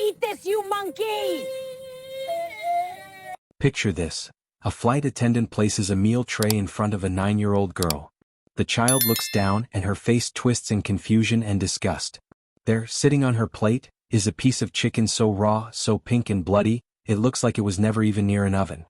Eat this, you monkey! Picture this. A flight attendant places a meal tray in front of a 9-year-old girl. The child looks down and her face twists in confusion and disgust. There, sitting on her plate, is a piece of chicken so raw, so pink and bloody, it looks like it was never even near an oven.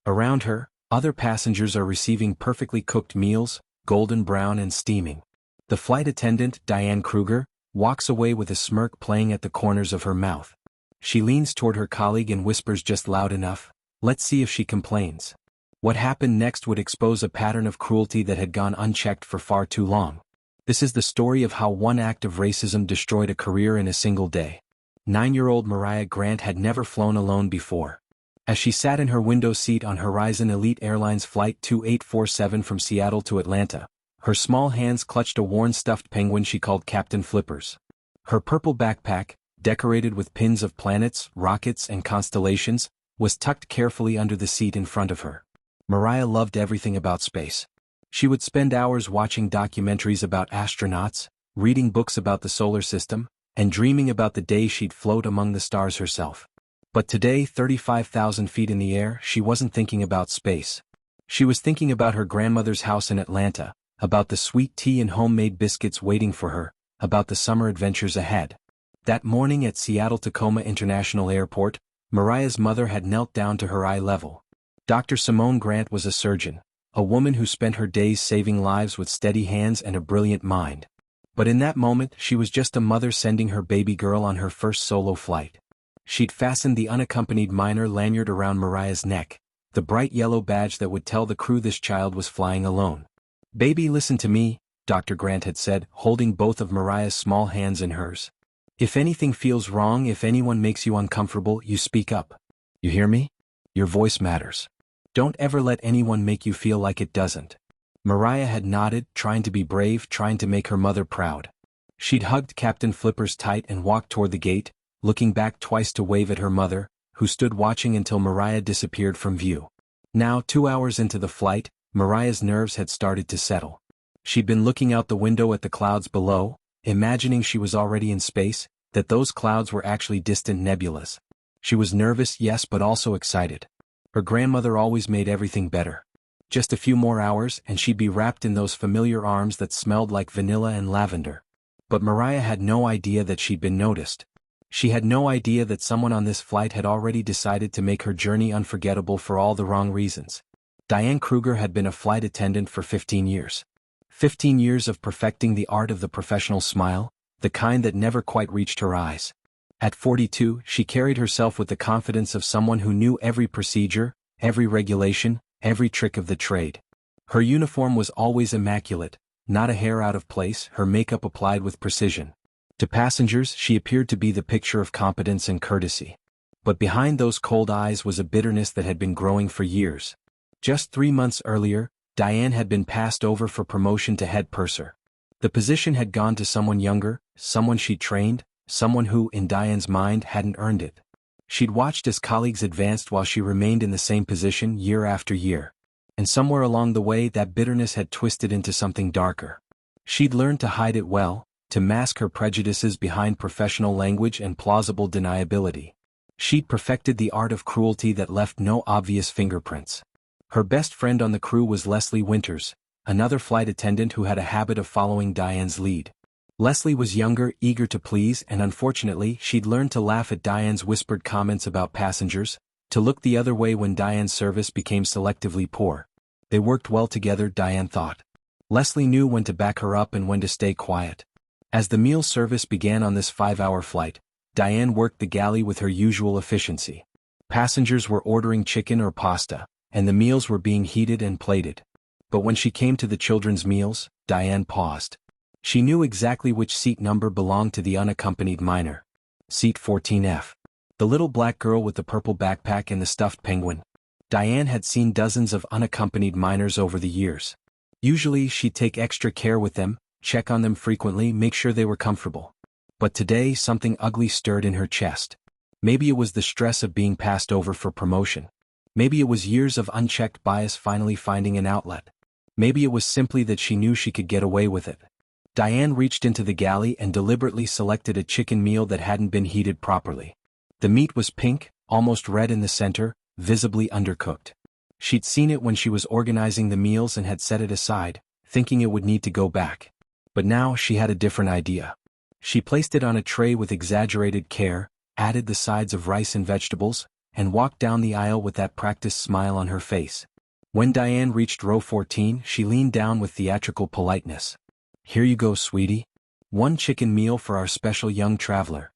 Around her, other passengers are receiving perfectly cooked meals, golden brown and steaming. The flight attendant, Diane Kruger, walks away with a smirk playing at the corners of her mouth. She leans toward her colleague and whispers just loud enough, "Let's see if she complains." What happened next would expose a pattern of cruelty that had gone unchecked for far too long. This is the story of how one act of racism destroyed a career in a single day. 9-year-old Mariah Grant had never flown alone before. As she sat in her window seat on Horizon Elite Airlines Flight 2847 from Seattle to Atlanta, her small hands clutched a worn stuffed penguin she called Captain Flippers. Her purple backpack, decorated with pins of planets, rockets, and constellations, was tucked carefully under the seat in front of her. Mariah loved everything about space. She would spend hours watching documentaries about astronauts, reading books about the solar system, and dreaming about the day she'd float among the stars herself. But today, 35,000 feet in the air, she wasn't thinking about space. She was thinking about her grandmother's house in Atlanta, about the sweet tea and homemade biscuits waiting for her, about the summer adventures ahead. That morning at Seattle-Tacoma International Airport, Mariah's mother had knelt down to her eye level. Dr. Simone Grant was a surgeon, a woman who spent her days saving lives with steady hands and a brilliant mind. But in that moment, she was just a mother sending her baby girl on her first solo flight. She'd fastened the unaccompanied minor lanyard around Mariah's neck, the bright yellow badge that would tell the crew this child was flying alone. "Baby, listen to me," Dr. Grant had said, holding both of Mariah's small hands in hers. "If anything feels wrong, if anyone makes you uncomfortable, you speak up. You hear me? Your voice matters. Don't ever let anyone make you feel like it doesn't." Mariah had nodded, trying to be brave, trying to make her mother proud. She'd hugged Captain Flippers tight and walked toward the gate, looking back twice to wave at her mother, who stood watching until Mariah disappeared from view. Now, 2 hours into the flight, Mariah's nerves had started to settle. She'd been looking out the window at the clouds below, imagining she was already in space, that those clouds were actually distant nebulas. She was nervous, yes, but also excited. Her grandmother always made everything better. Just a few more hours and she'd be wrapped in those familiar arms that smelled like vanilla and lavender. But Mariah had no idea that she'd been noticed. She had no idea that someone on this flight had already decided to make her journey unforgettable for all the wrong reasons. Diane Kruger had been a flight attendant for 15 years. 15 years of perfecting the art of the professional smile, the kind that never quite reached her eyes. At 42, she carried herself with the confidence of someone who knew every procedure, every regulation, every trick of the trade. Her uniform was always immaculate, not a hair out of place, her makeup applied with precision. To passengers, she appeared to be the picture of competence and courtesy. But behind those cold eyes was a bitterness that had been growing for years. Just 3 months earlier, Diane had been passed over for promotion to head purser. The position had gone to someone younger, someone she'd trained, someone who, in Diane's mind, hadn't earned it. She'd watched as colleagues advanced while she remained in the same position year after year. And somewhere along the way that bitterness had twisted into something darker. She'd learned to hide it well, to mask her prejudices behind professional language and plausible deniability. She'd perfected the art of cruelty that left no obvious fingerprints. Her best friend on the crew was Leslie Winters, another flight attendant who had a habit of following Diane's lead. Leslie was younger, eager to please, and unfortunately, she'd learned to laugh at Diane's whispered comments about passengers, to look the other way when Diane's service became selectively poor. They worked well together, Diane thought. Leslie knew when to back her up and when to stay quiet. As the meal service began on this 5-hour flight, Diane worked the galley with her usual efficiency. Passengers were ordering chicken or pasta, and the meals were being heated and plated. But when she came to the children's meals, Diane paused. She knew exactly which seat number belonged to the unaccompanied minor. Seat 14F. The little black girl with the purple backpack and the stuffed penguin. Diane had seen dozens of unaccompanied minors over the years. Usually she'd take extra care with them, check on them frequently, make sure they were comfortable. But today something ugly stirred in her chest. Maybe it was the stress of being passed over for promotion. Maybe it was years of unchecked bias finally finding an outlet. Maybe it was simply that she knew she could get away with it. Diane reached into the galley and deliberately selected a chicken meal that hadn't been heated properly. The meat was pink, almost red in the center, visibly undercooked. She'd seen it when she was organizing the meals and had set it aside, thinking it would need to go back. But now she had a different idea. She placed it on a tray with exaggerated care, added the sides of rice and vegetables, and walked down the aisle with that practiced smile on her face. When Diane reached row 14, she leaned down with theatrical politeness. "Here you go, sweetie. One chicken meal for our special young traveler."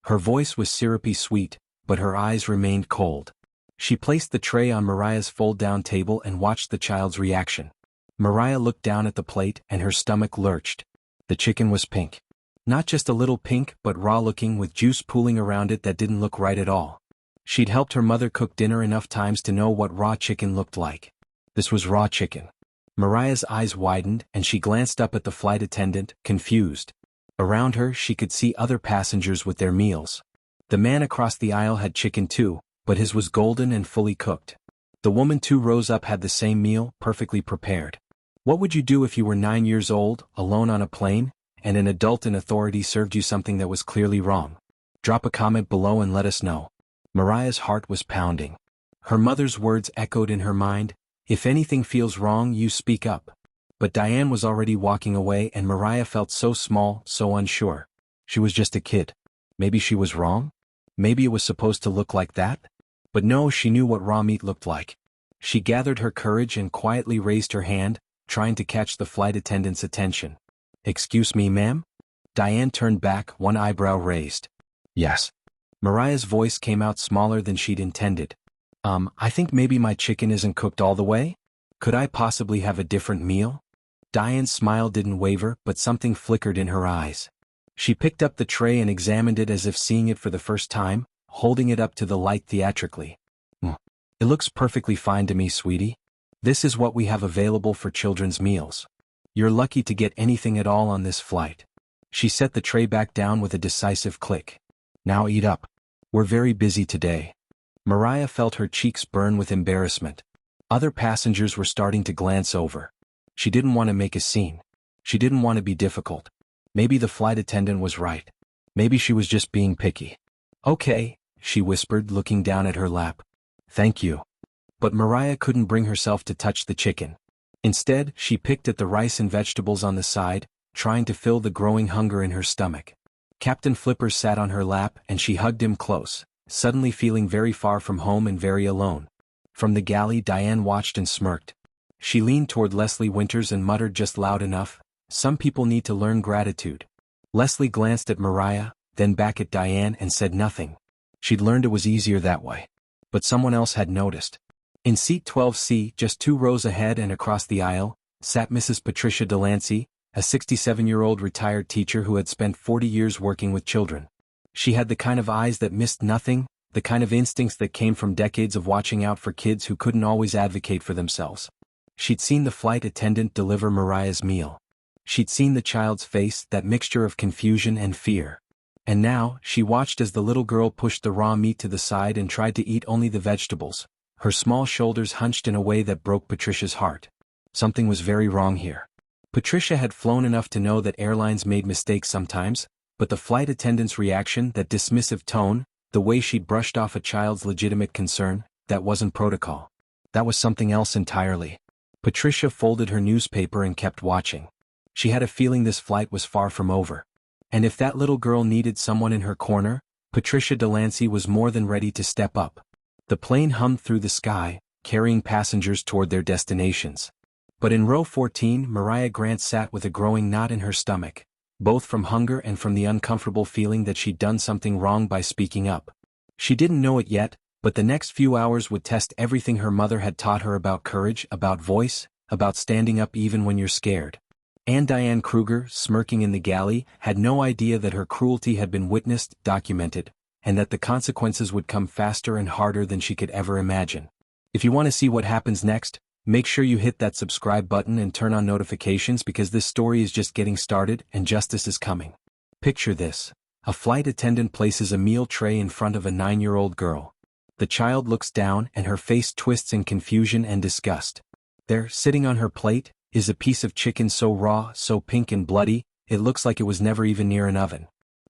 Her voice was syrupy sweet, but her eyes remained cold. She placed the tray on Mariah's fold-down table and watched the child's reaction. Mariah looked down at the plate and her stomach lurched. The chicken was pink. Not just a little pink but raw-looking with juice pooling around it that didn't look right at all. She'd helped her mother cook dinner enough times to know what raw chicken looked like. This was raw chicken. Mariah's eyes widened and she glanced up at the flight attendant, confused. Around her she could see other passengers with their meals. The man across the aisle had chicken too, but his was golden and fully cooked. The woman 2 rows up had the same meal, perfectly prepared. What would you do if you were 9 years old, alone on a plane, and an adult in authority served you something that was clearly wrong? Drop a comment below and let us know. Mariah's heart was pounding. Her mother's words echoed in her mind, "If anything feels wrong, you speak up." But Diane was already walking away and Mariah felt so small, so unsure. She was just a kid. Maybe she was wrong? Maybe it was supposed to look like that? But no, she knew what raw meat looked like. She gathered her courage and quietly raised her hand, trying to catch the flight attendant's attention. "Excuse me, ma'am?" Diane turned back, one eyebrow raised. "Yes." Mariah's voice came out smaller than she'd intended. I think maybe my chicken isn't cooked all the way? Could I possibly have a different meal?" Diane's smile didn't waver, but something flickered in her eyes. She picked up the tray and examined it as if seeing it for the first time, holding it up to the light theatrically. "It looks perfectly fine to me, sweetie. This is what we have available for children's meals. You're lucky to get anything at all on this flight." She set the tray back down with a decisive click. "Now eat up. We're very busy today." Mariah felt her cheeks burn with embarrassment. Other passengers were starting to glance over. She didn't want to make a scene. She didn't want to be difficult. Maybe the flight attendant was right. Maybe she was just being picky. "Okay," she whispered, looking down at her lap. "Thank you." But Mariah couldn't bring herself to touch the chicken. Instead, she picked at the rice and vegetables on the side, trying to fill the growing hunger in her stomach. Captain Flippers sat on her lap and she hugged him close, suddenly feeling very far from home and very alone. From the galley, Diane watched and smirked. She leaned toward Leslie Winters and muttered just loud enough, "Some people need to learn gratitude." Leslie glanced at Mariah, then back at Diane and said nothing. She'd learned it was easier that way. But someone else had noticed. In seat 12C, just 2 rows ahead and across the aisle, sat Mrs. Patricia Delancey, a 67-year-old retired teacher who had spent 40 years working with children. She had the kind of eyes that missed nothing, the kind of instincts that came from decades of watching out for kids who couldn't always advocate for themselves. She'd seen the flight attendant deliver Mariah's meal. She'd seen the child's face, that mixture of confusion and fear. And now, she watched as the little girl pushed the raw meat to the side and tried to eat only the vegetables, her small shoulders hunched in a way that broke Patricia's heart. Something was very wrong here. Patricia had flown enough to know that airlines made mistakes sometimes, but the flight attendant's reaction, that dismissive tone, the way she'd brushed off a child's legitimate concern, that wasn't protocol. That was something else entirely. Patricia folded her newspaper and kept watching. She had a feeling this flight was far from over. And if that little girl needed someone in her corner, Patricia Delancey was more than ready to step up. The plane hummed through the sky, carrying passengers toward their destinations. But in row 14, Mariah Grant sat with a growing knot in her stomach, both from hunger and from the uncomfortable feeling that she'd done something wrong by speaking up. She didn't know it yet, but the next few hours would test everything her mother had taught her about courage, about voice, about standing up even when you're scared. And Diane Kruger, smirking in the galley, had no idea that her cruelty had been witnessed, documented, and that the consequences would come faster and harder than she could ever imagine. If you want to see what happens next, make sure you hit that subscribe button and turn on notifications because this story is just getting started and justice is coming. Picture this. A flight attendant places a meal tray in front of a 9-year-old girl. The child looks down and her face twists in confusion and disgust. There, sitting on her plate, is a piece of chicken so raw, so pink and bloody, it looks like it was never even near an oven.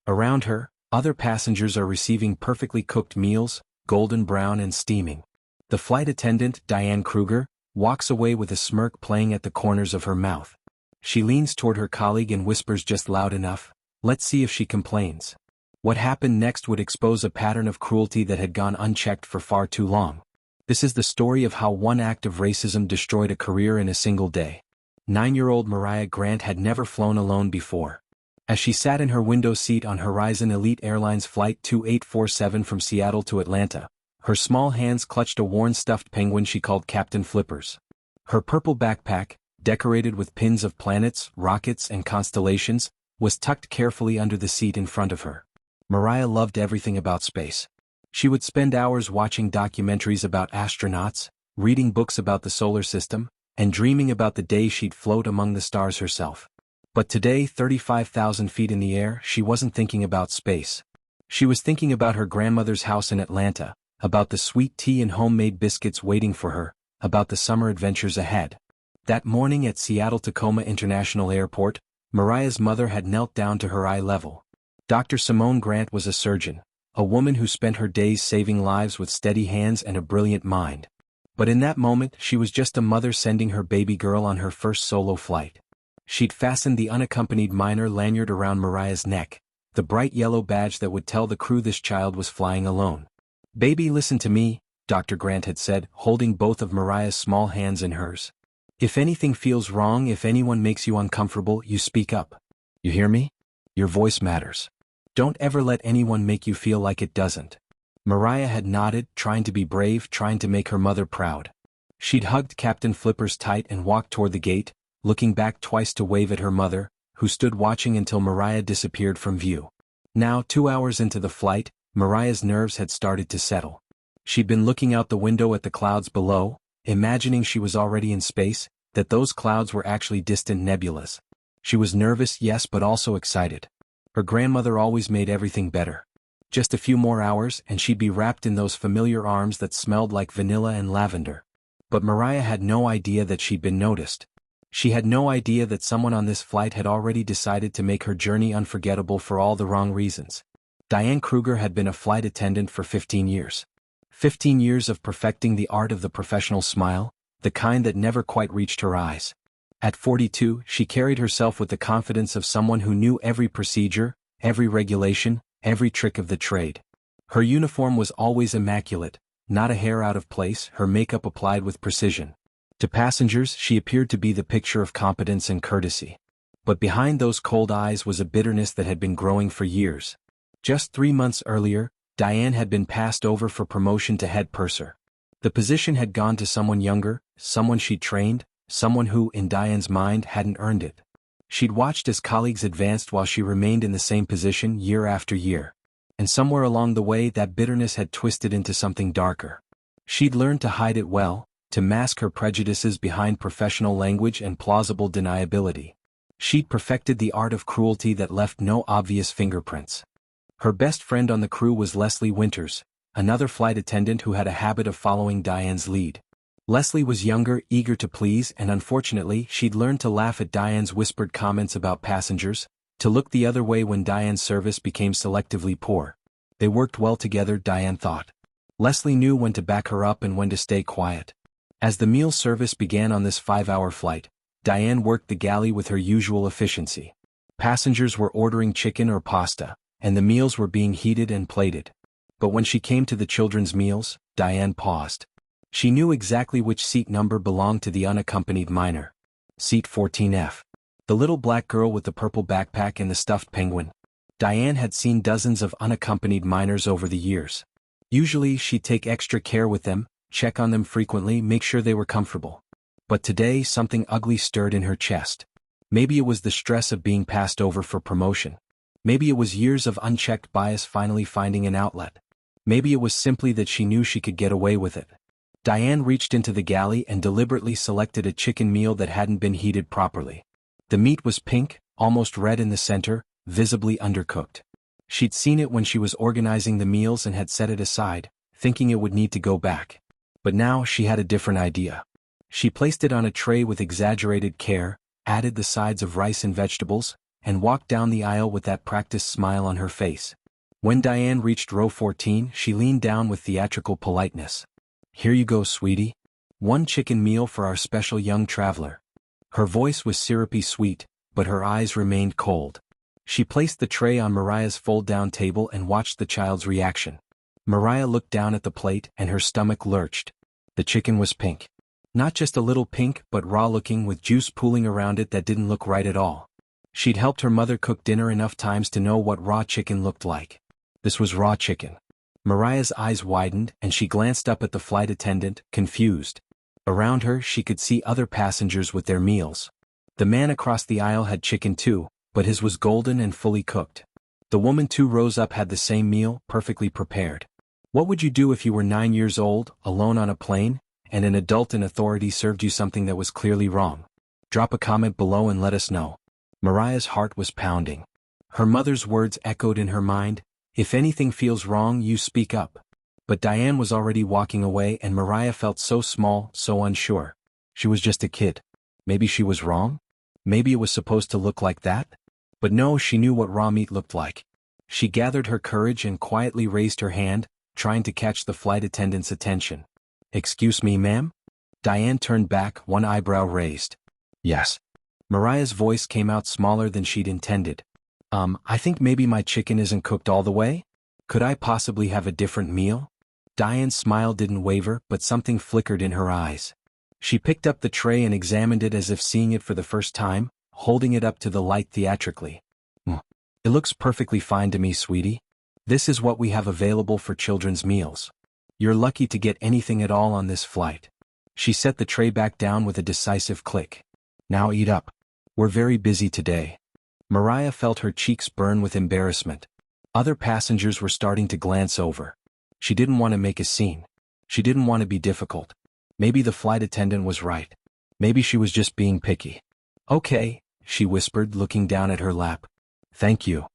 Around her, Other passengers are receiving perfectly cooked meals, golden brown and steaming. The flight attendant, Diane Kruger, walks away with a smirk playing at the corners of her mouth. She leans toward her colleague and whispers just loud enough, "Let's see if she complains." What happened next would expose a pattern of cruelty that had gone unchecked for far too long. This is the story of how one act of racism destroyed a career in a single day. 9-year-old Mariah Grant had never flown alone before. As she sat in her window seat on Horizon Elite Airlines Flight 2847 from Seattle to Atlanta, her small hands clutched a worn stuffed penguin she called Captain Flippers. Her purple backpack, decorated with pins of planets, rockets, and constellations, was tucked carefully under the seat in front of her. Mariah loved everything about space. She would spend hours watching documentaries about astronauts, reading books about the solar system, and dreaming about the day she'd float among the stars herself. But today, 35,000 feet in the air, she wasn't thinking about space. She was thinking about her grandmother's house in Atlanta, about the sweet tea and homemade biscuits waiting for her, about the summer adventures ahead. That morning at Seattle-Tacoma International Airport, Mariah's mother had knelt down to her eye level. Dr. Simone Grant was a surgeon, a woman who spent her days saving lives with steady hands and a brilliant mind. But in that moment, she was just a mother sending her baby girl on her first solo flight. She'd fastened the unaccompanied minor lanyard around Mariah's neck, the bright yellow badge that would tell the crew this child was flying alone. "Baby, listen to me," Dr. Grant had said, holding both of Mariah's small hands in hers. "If anything feels wrong, if anyone makes you uncomfortable, you speak up. You hear me? Your voice matters. Don't ever let anyone make you feel like it doesn't." Mariah had nodded, trying to be brave, trying to make her mother proud. She'd hugged Captain Flippers tight and walked toward the gate, looking back twice to wave at her mother, who stood watching until Mariah disappeared from view. Now, 2 hours into the flight, Mariah's nerves had started to settle. She'd been looking out the window at the clouds below, imagining she was already in space, that those clouds were actually distant nebulas. She was nervous, yes, but also excited. Her grandmother always made everything better. Just a few more hours and she'd be wrapped in those familiar arms that smelled like vanilla and lavender. But Mariah had no idea that she'd been noticed. She had no idea that someone on this flight had already decided to make her journey unforgettable for all the wrong reasons. Diane Kruger had been a flight attendant for 15 years. 15 years of perfecting the art of the professional smile, the kind that never quite reached her eyes. At 42, she carried herself with the confidence of someone who knew every procedure, every regulation, every trick of the trade. Her uniform was always immaculate, not a hair out of place, her makeup applied with precision. To passengers, she appeared to be the picture of competence and courtesy. But behind those cold eyes was a bitterness that had been growing for years. Just 3 months earlier, Diane had been passed over for promotion to head purser. The position had gone to someone younger, someone she'd trained, someone who, in Diane's mind, hadn't earned it. She'd watched as colleagues advanced while she remained in the same position year after year. And somewhere along the way that bitterness had twisted into something darker. She'd learned to hide it well, to mask her prejudices behind professional language and plausible deniability. She'd perfected the art of cruelty that left no obvious fingerprints. Her best friend on the crew was Leslie Winters, another flight attendant who had a habit of following Diane's lead. Leslie was younger, eager to please, and unfortunately, she'd learned to laugh at Diane's whispered comments about passengers, to look the other way when Diane's service became selectively poor. They worked well together, Diane thought. Leslie knew when to back her up and when to stay quiet. As the meal service began on this 5-hour flight, Diane worked the galley with her usual efficiency. Passengers were ordering chicken or pasta, and the meals were being heated and plated. But when she came to the children's meals, Diane paused. She knew exactly which seat number belonged to the unaccompanied minor. Seat 14F. The little black girl with the purple backpack and the stuffed penguin. Diane had seen dozens of unaccompanied minors over the years. Usually she'd take extra care with them, check on them frequently, make sure they were comfortable. But today something ugly stirred in her chest. Maybe it was the stress of being passed over for promotion. Maybe it was years of unchecked bias finally finding an outlet. Maybe it was simply that she knew she could get away with it. Diane reached into the galley and deliberately selected a chicken meal that hadn't been heated properly. The meat was pink, almost red in the center, visibly undercooked. She'd seen it when she was organizing the meals and had set it aside, thinking it would need to go back. But now she had a different idea. She placed it on a tray with exaggerated care, added the sides of rice and vegetables, and walked down the aisle with that practiced smile on her face. When Diane reached row 14, she leaned down with theatrical politeness. "Here you go, sweetie. One chicken meal for our special young traveler." Her voice was syrupy sweet, but her eyes remained cold. She placed the tray on Mariah's fold-down table and watched the child's reaction. Mariah looked down at the plate and her stomach lurched. The chicken was pink. Not just a little pink but raw-looking with juice pooling around it that didn't look right at all. She'd helped her mother cook dinner enough times to know what raw chicken looked like. This was raw chicken. Mariah's eyes widened and she glanced up at the flight attendant, confused. Around her she could see other passengers with their meals. The man across the aisle had chicken too, but his was golden and fully cooked. The woman 2 rows up had the same meal, perfectly prepared. What would you do if you were 9 years old, alone on a plane, and an adult in authority served you something that was clearly wrong? Drop a comment below and let us know. Mariah's heart was pounding. Her mother's words echoed in her mind, "If anything feels wrong, you speak up." But Diane was already walking away and Mariah felt so small, so unsure. She was just a kid. Maybe she was wrong? Maybe it was supposed to look like that? But no, she knew what raw meat looked like. She gathered her courage and quietly raised her hand, trying to catch the flight attendant's attention. "Excuse me, ma'am?" Diane turned back, one eyebrow raised. "Yes." Mariah's voice came out smaller than she'd intended. I think maybe my chicken isn't cooked all the way? Could I possibly have a different meal?" Diane's smile didn't waver, but something flickered in her eyes. She picked up the tray and examined it as if seeing it for the first time, holding it up to the light theatrically. "It looks perfectly fine to me, sweetie. This is what we have available for children's meals. You're lucky to get anything at all on this flight." She set the tray back down with a decisive click. "Now eat up. We're very busy today." Mariah felt her cheeks burn with embarrassment. Other passengers were starting to glance over. She didn't want to make a scene. She didn't want to be difficult. Maybe the flight attendant was right. Maybe she was just being picky. "Okay," she whispered, looking down at her lap. "Thank you."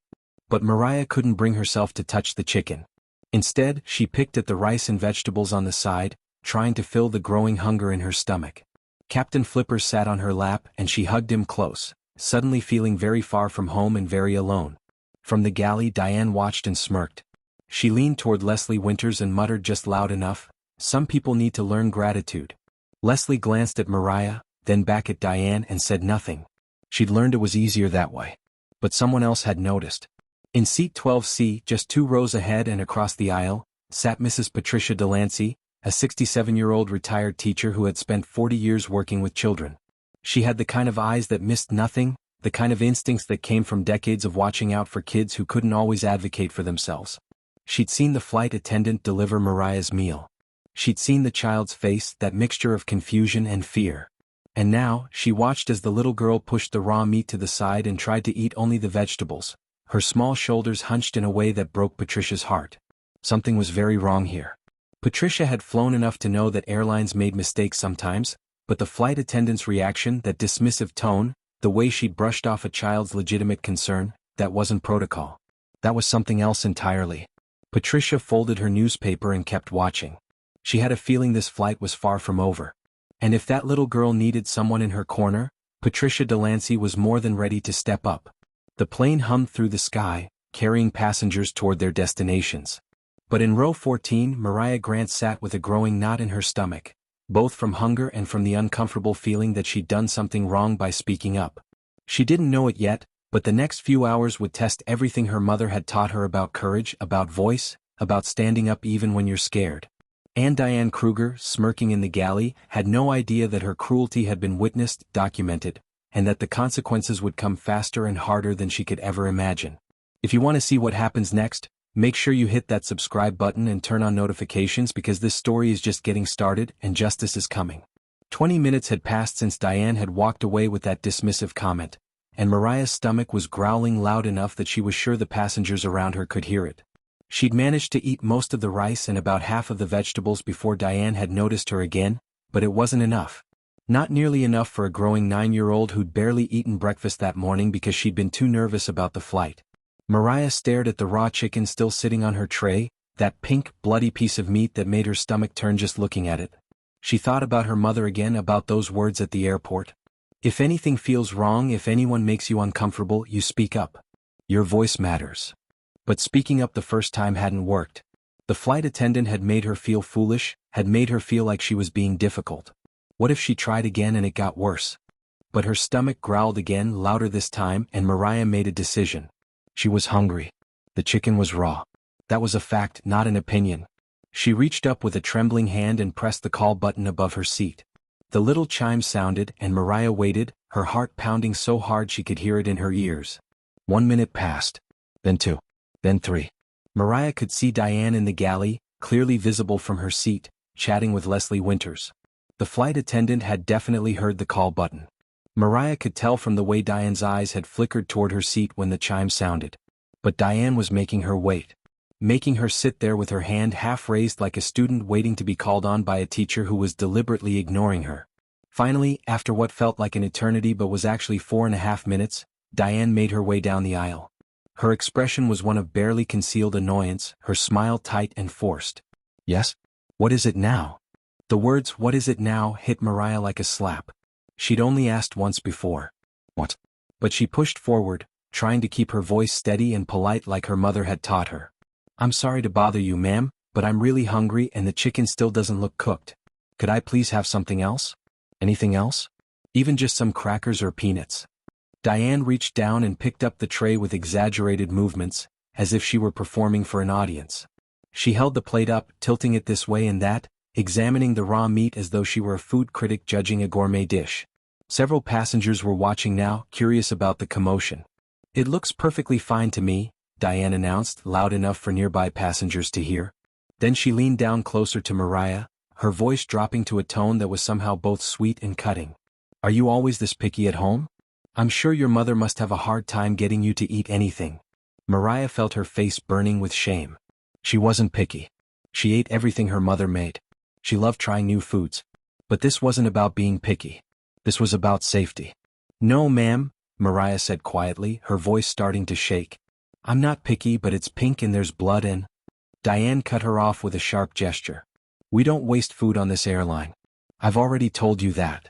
But Mariah couldn't bring herself to touch the chicken. Instead, she picked at the rice and vegetables on the side, trying to fill the growing hunger in her stomach. Captain Flipper sat on her lap and she hugged him close, suddenly feeling very far from home and very alone. From the galley, Diane watched and smirked. She leaned toward Leslie Winters and muttered just loud enough, "Some people need to learn gratitude." Leslie glanced at Mariah, then back at Diane and said nothing. She'd learned it was easier that way. But someone else had noticed. In seat 12C, just 2 rows ahead and across the aisle, sat Mrs. Patricia Delancey, a 67-year-old retired teacher who had spent 40 years working with children. She had the kind of eyes that missed nothing, the kind of instincts that came from decades of watching out for kids who couldn't always advocate for themselves. She'd seen the flight attendant deliver Mariah's meal. She'd seen the child's face, that mixture of confusion and fear. And now, she watched as the little girl pushed the raw meat to the side and tried to eat only the vegetables, her small shoulders hunched in a way that broke Patricia's heart. Something was very wrong here. Patricia had flown enough to know that airlines made mistakes sometimes, but the flight attendant's reaction, that dismissive tone, the way she'd brushed off a child's legitimate concern, that wasn't protocol. That was something else entirely. Patricia folded her newspaper and kept watching. She had a feeling this flight was far from over. And if that little girl needed someone in her corner, Patricia Delancey was more than ready to step up. The plane hummed through the sky, carrying passengers toward their destinations. But in row 14, Mariah Grant sat with a growing knot in her stomach, both from hunger and from the uncomfortable feeling that she'd done something wrong by speaking up. She didn't know it yet, but the next few hours would test everything her mother had taught her about courage, about voice, about standing up even when you're scared. And Diane Kruger, smirking in the galley, had no idea that her cruelty had been witnessed, documented, and that the consequences would come faster and harder than she could ever imagine. If you want to see what happens next, make sure you hit that subscribe button and turn on notifications because this story is just getting started and justice is coming. 20 minutes had passed since Diane had walked away with that dismissive comment, and Mariah's stomach was growling loud enough that she was sure the passengers around her could hear it. She'd managed to eat most of the rice and about half of the vegetables before Diane had noticed her again, but it wasn't enough. Not nearly enough for a growing 9-year-old who'd barely eaten breakfast that morning because she'd been too nervous about the flight. Mariah stared at the raw chicken still sitting on her tray, that pink, bloody piece of meat that made her stomach turn just looking at it. She thought about her mother again, about those words at the airport. If anything feels wrong, if anyone makes you uncomfortable, you speak up. Your voice matters. But speaking up the first time hadn't worked. The flight attendant had made her feel foolish, had made her feel like she was being difficult. What if she tried again and it got worse? But her stomach growled again, louder this time, and Mariah made a decision. She was hungry. The chicken was raw. That was a fact, not an opinion. She reached up with a trembling hand and pressed the call button above her seat. The little chime sounded, and Mariah waited, her heart pounding so hard she could hear it in her ears. 1 minute passed. Then 2. Then 3. Mariah could see Diane in the galley, clearly visible from her seat, chatting with Leslie Winters. The flight attendant had definitely heard the call button. Mariah could tell from the way Diane's eyes had flickered toward her seat when the chime sounded. But Diane was making her wait. Making her sit there with her hand half raised like a student waiting to be called on by a teacher who was deliberately ignoring her. Finally, after what felt like an eternity but was actually 4.5 minutes, Diane made her way down the aisle. Her expression was one of barely concealed annoyance, her smile tight and forced. Yes? What is it now? The words, "What is it now?" hit Mariah like a slap. She'd only asked once before. What? But she pushed forward, trying to keep her voice steady and polite like her mother had taught her. "I'm sorry to bother you, ma'am, but I'm really hungry and the chicken still doesn't look cooked. Could I please have something else? Anything else? Even just some crackers or peanuts?" Diane reached down and picked up the tray with exaggerated movements, as if she were performing for an audience. She held the plate up, tilting it this way and that, examining the raw meat as though she were a food critic judging a gourmet dish. Several passengers were watching now, curious about the commotion. "It looks perfectly fine to me," Diane announced, loud enough for nearby passengers to hear. Then she leaned down closer to Mariah, her voice dropping to a tone that was somehow both sweet and cutting. "Are you always this picky at home? I'm sure your mother must have a hard time getting you to eat anything." Mariah felt her face burning with shame. She wasn't picky. She ate everything her mother made. She loved trying new foods. But this wasn't about being picky. This was about safety. "No, ma'am," Mariah said quietly, her voice starting to shake. "I'm not picky, but it's pink and there's blood in." Diane cut her off with a sharp gesture. "We don't waste food on this airline. I've already told you that."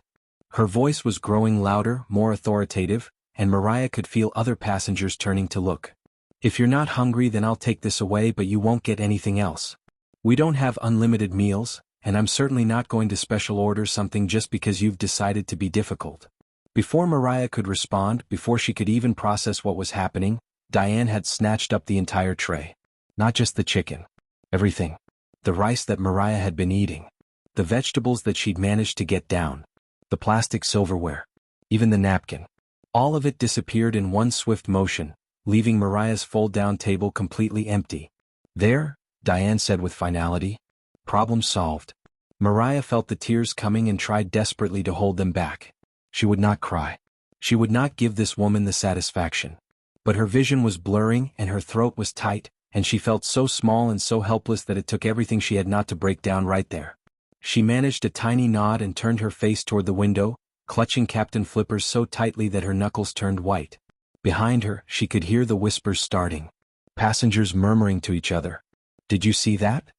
Her voice was growing louder, more authoritative, and Mariah could feel other passengers turning to look. "If you're not hungry, then I'll take this away, but you won't get anything else. We don't have unlimited meals, and I'm certainly not going to special order something just because you've decided to be difficult." Before Mariah could respond, before she could even process what was happening, Diane had snatched up the entire tray. Not just the chicken. Everything. The rice that Mariah had been eating. The vegetables that she'd managed to get down. The plastic silverware. Even the napkin. All of it disappeared in one swift motion, leaving Mariah's fold-down table completely empty. "There," Diane said with finality. "Problem solved." Mariah felt the tears coming and tried desperately to hold them back. She would not cry. She would not give this woman the satisfaction. But her vision was blurring and her throat was tight, and she felt so small and so helpless that it took everything she had not to break down right there. She managed a tiny nod and turned her face toward the window, clutching Captain Flippers so tightly that her knuckles turned white. Behind her, she could hear the whispers starting. Passengers murmuring to each other. "Did you see that?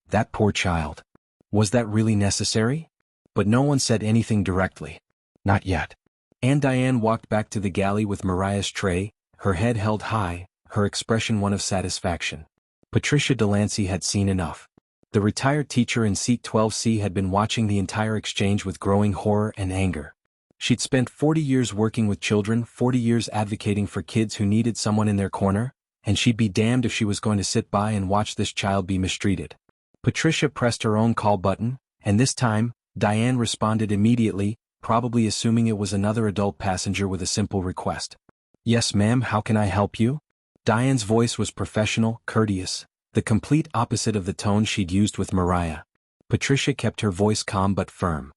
That poor child. Was that really necessary?" But no one said anything directly. Not yet. And Diane walked back to the galley with Mariah's tray, her head held high, her expression one of satisfaction. Patricia Delancey had seen enough. The retired teacher in seat 12C had been watching the entire exchange with growing horror and anger. She'd spent 40 years working with children, 40 years advocating for kids who needed someone in their corner, and she'd be damned if she was going to sit by and watch this child be mistreated. Patricia pressed her own call button, and this time, Diane responded immediately, probably assuming it was another adult passenger with a simple request. "Yes, ma'am, how can I help you?" Diane's voice was professional, courteous, the complete opposite of the tone she'd used with Mariah. Patricia kept her voice calm but firm.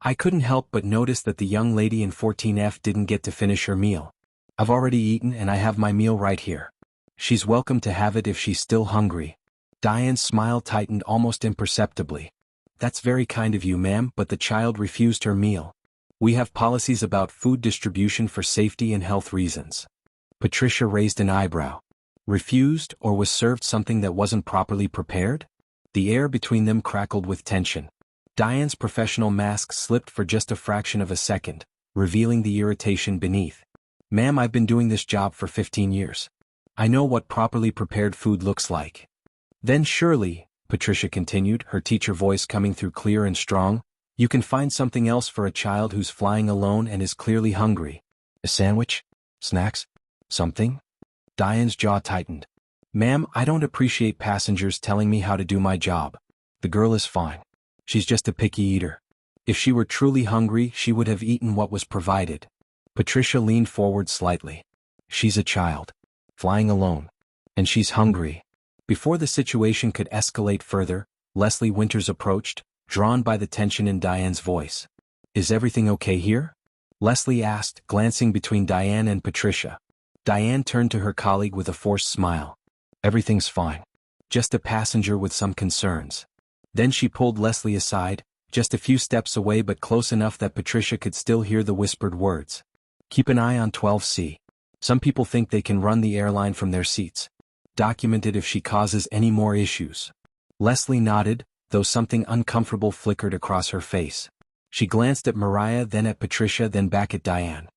"I couldn't help but notice that the young lady in 14F didn't get to finish her meal. I've already eaten and I have my meal right here. She's welcome to have it if she's still hungry." Diane's smile tightened almost imperceptibly. "That's very kind of you, ma'am, but the child refused her meal. We have policies about food distribution for safety and health reasons." Patricia raised an eyebrow. Refused, or was served something that wasn't properly prepared? The air between them crackled with tension. Diane's professional mask slipped for just a fraction of a second, revealing the irritation beneath. "Ma'am, I've been doing this job for 15 years. I know what properly prepared food looks like. Then surely, Patricia continued, her teacher voice coming through clear and strong, you can find something else for a child who's flying alone and is clearly hungry. A sandwich? Snacks? Something? Diane's jaw tightened. Ma'am, I don't appreciate passengers telling me how to do my job. The girl is fine. She's just a picky eater. If she were truly hungry, she would have eaten what was provided. Patricia leaned forward slightly. She's a child. Flying alone. And she's hungry. Before the situation could escalate further, Leslie Winters approached, drawn by the tension in Diane's voice. Is everything okay here? Leslie asked, glancing between Diane and Patricia. Diane turned to her colleague with a forced smile. Everything's fine. Just a passenger with some concerns. Then she pulled Leslie aside, just a few steps away but close enough that Patricia could still hear the whispered words. Keep an eye on 12C. Some people think they can run the airline from their seats. Document it if she causes any more issues. Leslie nodded, though something uncomfortable flickered across her face. She glanced at Mariah, then at Patricia, then back at Diane.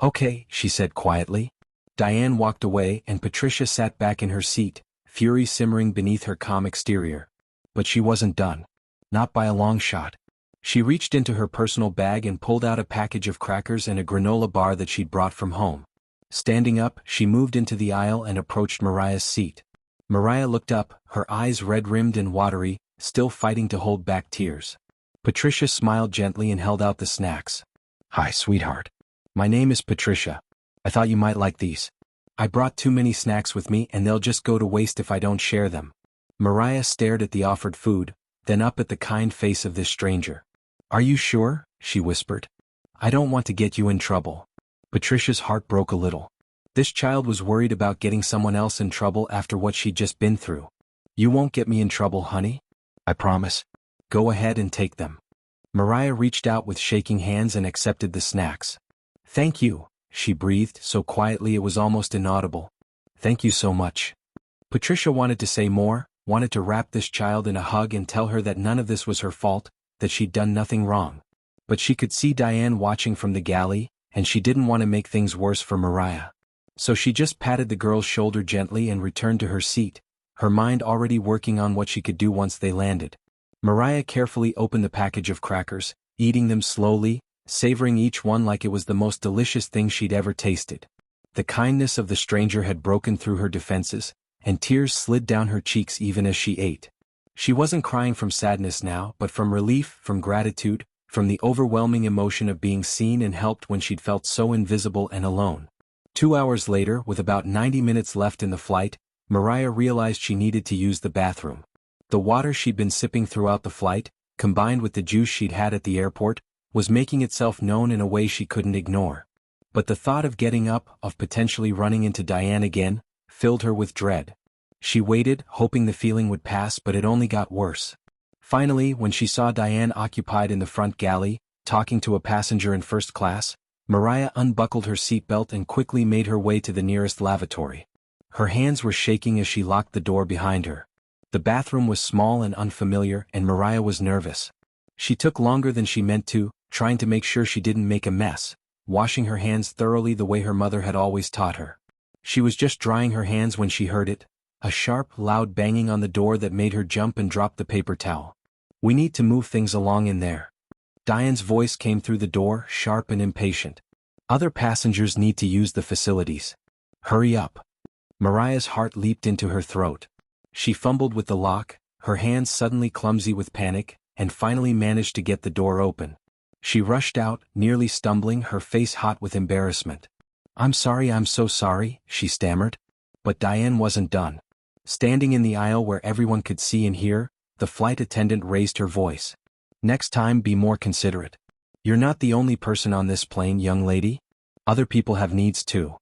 Okay, she said quietly. Diane walked away and Patricia sat back in her seat, fury simmering beneath her calm exterior. But she wasn't done. Not by a long shot. She reached into her personal bag and pulled out a package of crackers and a granola bar that she'd brought from home. Standing up, she moved into the aisle and approached Mariah's seat. Mariah looked up, her eyes red-rimmed and watery, still fighting to hold back tears. Patricia smiled gently and held out the snacks. Hi, sweetheart. My name is Patricia. I thought you might like these. I brought too many snacks with me and they'll just go to waste if I don't share them. Mariah stared at the offered food, then up at the kind face of this stranger. Are you sure? She whispered. I don't want to get you in trouble. Patricia's heart broke a little. This child was worried about getting someone else in trouble after what she'd just been through. You won't get me in trouble, honey? I promise. Go ahead and take them. Mariah reached out with shaking hands and accepted the snacks. Thank you, she breathed so quietly it was almost inaudible. Thank you so much. Patricia wanted to say more, wanted to wrap this child in a hug and tell her that none of this was her fault, that she'd done nothing wrong. But she could see Diane watching from the galley, and she didn't want to make things worse for Mariah. So she just patted the girl's shoulder gently and returned to her seat, her mind already working on what she could do once they landed. Mariah carefully opened the package of crackers, eating them slowly, savoring each one like it was the most delicious thing she'd ever tasted. The kindness of the stranger had broken through her defenses, and tears slid down her cheeks even as she ate. She wasn't crying from sadness now, but from relief, from gratitude, from the overwhelming emotion of being seen and helped when she'd felt so invisible and alone. 2 hours later, with about 90 minutes left in the flight, Mariah realized she needed to use the bathroom. The water she'd been sipping throughout the flight, combined with the juice she'd had at the airport, was making itself known in a way she couldn't ignore. But the thought of getting up, of potentially running into Diane again, filled her with dread. She waited, hoping the feeling would pass, but it only got worse. Finally, when she saw Diane occupied in the front galley, talking to a passenger in first class, Mariah unbuckled her seatbelt and quickly made her way to the nearest lavatory. Her hands were shaking as she locked the door behind her. The bathroom was small and unfamiliar, and Mariah was nervous. She took longer than she meant to, trying to make sure she didn't make a mess, washing her hands thoroughly the way her mother had always taught her. She was just drying her hands when she heard it, a sharp, loud banging on the door that made her jump and drop the paper towel. We need to move things along in there. Diane's voice came through the door, sharp and impatient. Other passengers need to use the facilities. Hurry up. Mariah's heart leaped into her throat. She fumbled with the lock, her hands suddenly clumsy with panic, and finally managed to get the door open. She rushed out, nearly stumbling, her face hot with embarrassment. I'm so sorry, she stammered. But Diane wasn't done. Standing in the aisle where everyone could see and hear, the flight attendant raised her voice. Next time, be more considerate. You're not the only person on this plane, young lady. Other people have needs too.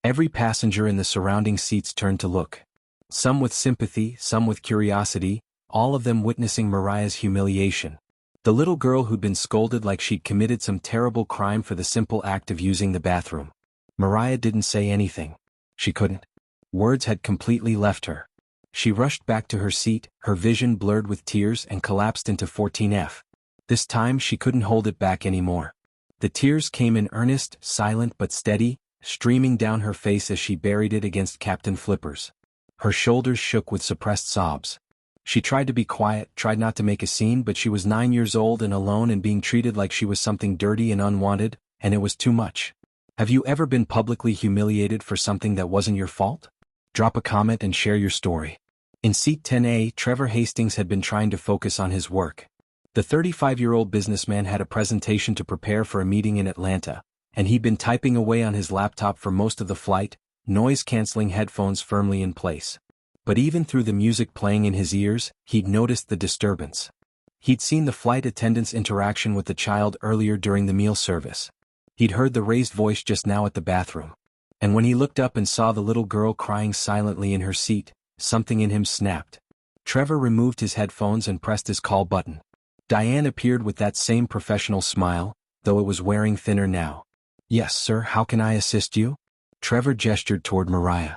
Every passenger in the surrounding seats turned to look. Some with sympathy, some with curiosity, all of them witnessing Mariah's humiliation. The little girl who'd been scolded like she'd committed some terrible crime for the simple act of using the bathroom. Mariah didn't say anything. She couldn't. Words had completely left her. She rushed back to her seat, her vision blurred with tears, and collapsed into 14F. This time she couldn't hold it back anymore. The tears came in earnest, silent but steady, streaming down her face as she buried it against Captain Flipper's. Her shoulders shook with suppressed sobs. She tried to be quiet, tried not to make a scene, but she was 9 years old and alone and being treated like she was something dirty and unwanted, and it was too much. Have you ever been publicly humiliated for something that wasn't your fault? Drop a comment and share your story. In seat 10A, Trevor Hastings had been trying to focus on his work. The 35-year-old businessman had a presentation to prepare for a meeting in Atlanta, and he'd been typing away on his laptop for most of the flight, noise-canceling headphones firmly in place. But even through the music playing in his ears, he'd noticed the disturbance. He'd seen the flight attendant's interaction with the child earlier during the meal service. He'd heard the raised voice just now at the bathroom. And when he looked up and saw the little girl crying silently in her seat, something in him snapped. Trevor removed his headphones and pressed his call button. Diane appeared with that same professional smile, though it was wearing thinner now. "Yes, sir, how can I assist you?" Trevor gestured toward Mariah.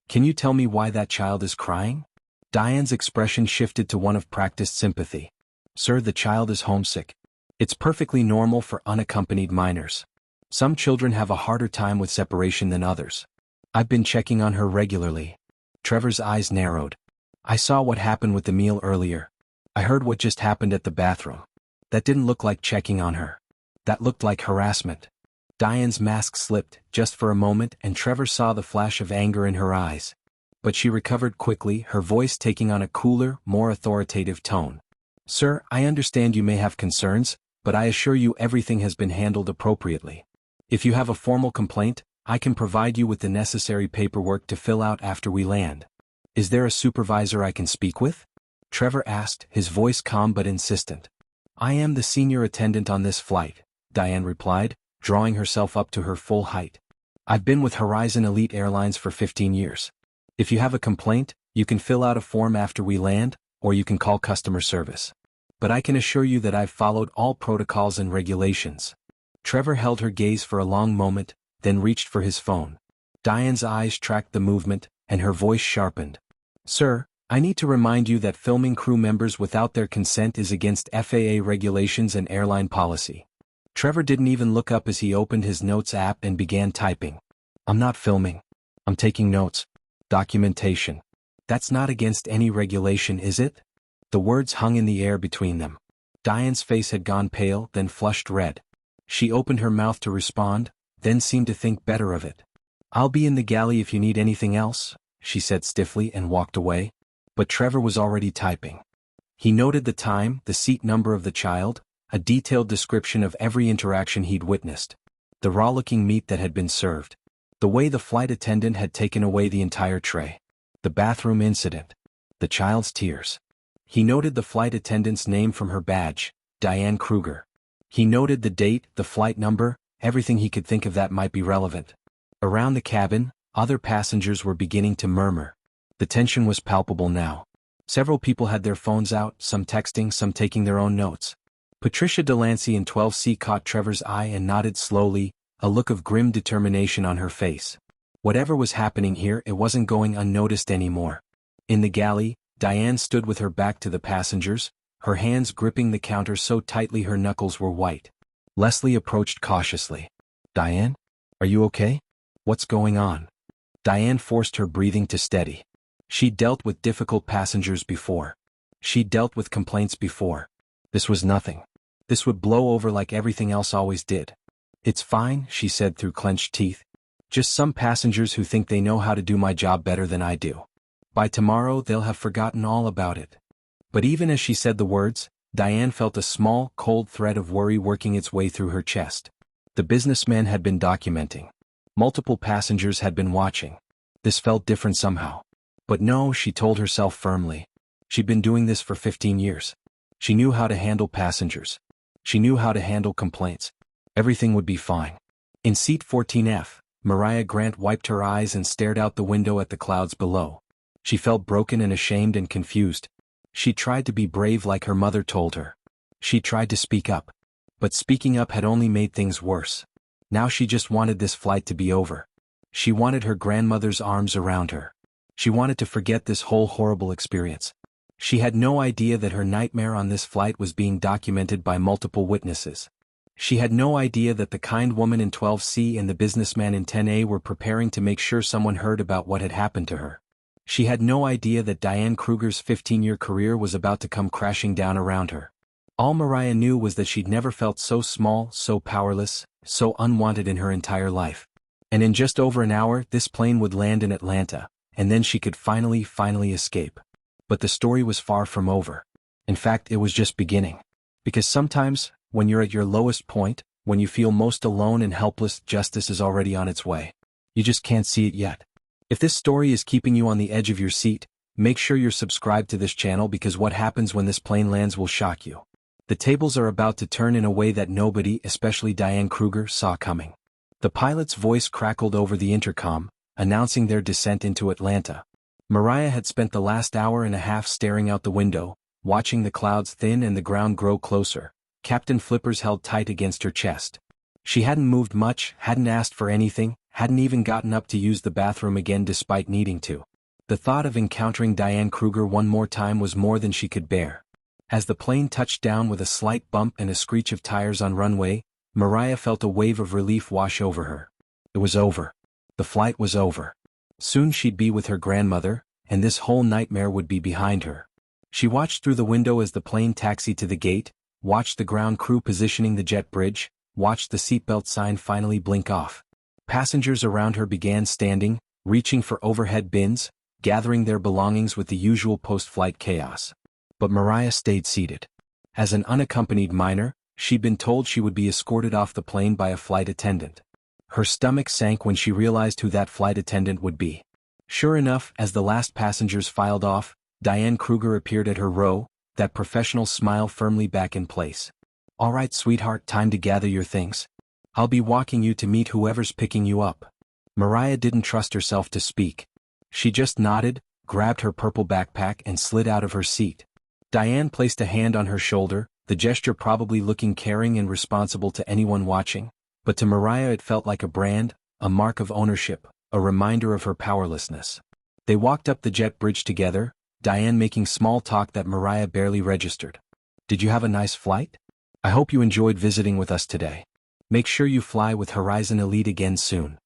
"Can you tell me why that child is crying?" Diane's expression shifted to one of practiced sympathy. "Sir, the child is homesick. It's perfectly normal for unaccompanied minors. Some children have a harder time with separation than others. I've been checking on her regularly." Trevor's eyes narrowed. "I saw what happened with the meal earlier. I heard what just happened at the bathroom. That didn't look like checking on her. That looked like harassment." Diane's mask slipped, just for a moment, and Trevor saw the flash of anger in her eyes. But she recovered quickly, her voice taking on a cooler, more authoritative tone. "Sir, I understand you may have concerns, but I assure you everything has been handled appropriately. If you have a formal complaint, I can provide you with the necessary paperwork to fill out after we land. Is there a supervisor I can speak with?" Trevor asked, his voice calm but insistent. "I am the senior attendant on this flight," Diane replied, drawing herself up to her full height. "I've been with Horizon Elite Airlines for 15 years. If you have a complaint, you can fill out a form after we land, or you can call customer service. But I can assure you that I've followed all protocols and regulations." Trevor held her gaze for a long moment, then reached for his phone. Diane's eyes tracked the movement, and her voice sharpened. "Sir, I need to remind you that filming crew members without their consent is against FAA regulations and airline policy." Trevor didn't even look up as he opened his notes app and began typing. "I'm not filming. I'm taking notes. Documentation. That's not against any regulation, is it?" The words hung in the air between them. Diane's face had gone pale, then flushed red. She opened her mouth to respond, then seemed to think better of it. "I'll be in the galley if you need anything else," she said stiffly and walked away. But Trevor was already typing. He noted the time, the seat number of the child, a detailed description of every interaction he'd witnessed. The raw-looking meat that had been served. The way the flight attendant had taken away the entire tray. The bathroom incident. The child's tears. He noted the flight attendant's name from her badge, Diane Kruger. He noted the date, the flight number, everything he could think of that might be relevant. Around the cabin, other passengers were beginning to murmur. The tension was palpable now. Several people had their phones out, some texting, some taking their own notes. Patricia Delancey in 12C caught Trevor's eye and nodded slowly, a look of grim determination on her face. Whatever was happening here, it wasn't going unnoticed anymore. In the galley, Diane stood with her back to the passengers, her hands gripping the counter so tightly her knuckles were white. Leslie approached cautiously. "Diane? Are you okay? What's going on?" Diane forced her breathing to steady. She'd dealt with difficult passengers before. She'd dealt with complaints before. This was nothing. This would blow over like everything else always did. "It's fine," she said through clenched teeth. "Just some passengers who think they know how to do my job better than I do. By tomorrow they'll have forgotten all about it." But even as she said the words, Diane felt a small, cold thread of worry working its way through her chest. The businessman had been documenting. Multiple passengers had been watching. This felt different somehow. But no, she told herself firmly. She'd been doing this for 15 years. She knew how to handle passengers. She knew how to handle complaints. Everything would be fine. In seat 14F, Mariah Grant wiped her eyes and stared out the window at the clouds below. She felt broken and ashamed and confused. She tried to be brave like her mother told her. She tried to speak up. But speaking up had only made things worse. Now she just wanted this flight to be over. She wanted her grandmother's arms around her. She wanted to forget this whole horrible experience. She had no idea that her nightmare on this flight was being documented by multiple witnesses. She had no idea that the kind woman in 12C and the businessman in 10A were preparing to make sure someone heard about what had happened to her. She had no idea that Diane Kruger's 15-year career was about to come crashing down around her. All Mariah knew was that she'd never felt so small, so powerless, so unwanted in her entire life. And in just over an hour, this plane would land in Atlanta, and then she could finally escape. But the story was far from over. In fact, it was just beginning. Because sometimes, when you're at your lowest point, when you feel most alone and helpless, justice is already on its way. You just can't see it yet. If this story is keeping you on the edge of your seat, make sure you're subscribed to this channel because what happens when this plane lands will shock you. The tables are about to turn in a way that nobody, especially Diane Kruger, saw coming. The pilot's voice crackled over the intercom, announcing their descent into Atlanta. Mariah had spent the last hour and a half staring out the window, watching the clouds thin and the ground grow closer. Captain Flippers held tight against her chest. She hadn't moved much, hadn't asked for anything, hadn't even gotten up to use the bathroom again despite needing to. The thought of encountering Diane Kruger one more time was more than she could bear. As the plane touched down with a slight bump and a screech of tires on runway, Mariah felt a wave of relief wash over her. It was over. The flight was over. Soon she'd be with her grandmother, and this whole nightmare would be behind her. She watched through the window as the plane taxied to the gate, watched the ground crew positioning the jet bridge, watched the seatbelt sign finally blink off. Passengers around her began standing, reaching for overhead bins, gathering their belongings with the usual post-flight chaos. But Mariah stayed seated. As an unaccompanied minor, she'd been told she would be escorted off the plane by a flight attendant. Her stomach sank when she realized who that flight attendant would be. Sure enough, as the last passengers filed off, Diane Kruger appeared at her row, that professional smile firmly back in place. "All right, sweetheart, time to gather your things. I'll be walking you to meet whoever's picking you up." Mariah didn't trust herself to speak. She just nodded, grabbed her purple backpack and slid out of her seat. Diane placed a hand on her shoulder, the gesture probably looking caring and responsible to anyone watching, but to Mariah it felt like a brand, a mark of ownership, a reminder of her powerlessness. They walked up the jet bridge together, Diane making small talk that Mariah barely registered. "Did you have a nice flight? I hope you enjoyed visiting with us today. Make sure you fly with Horizon Elite again soon."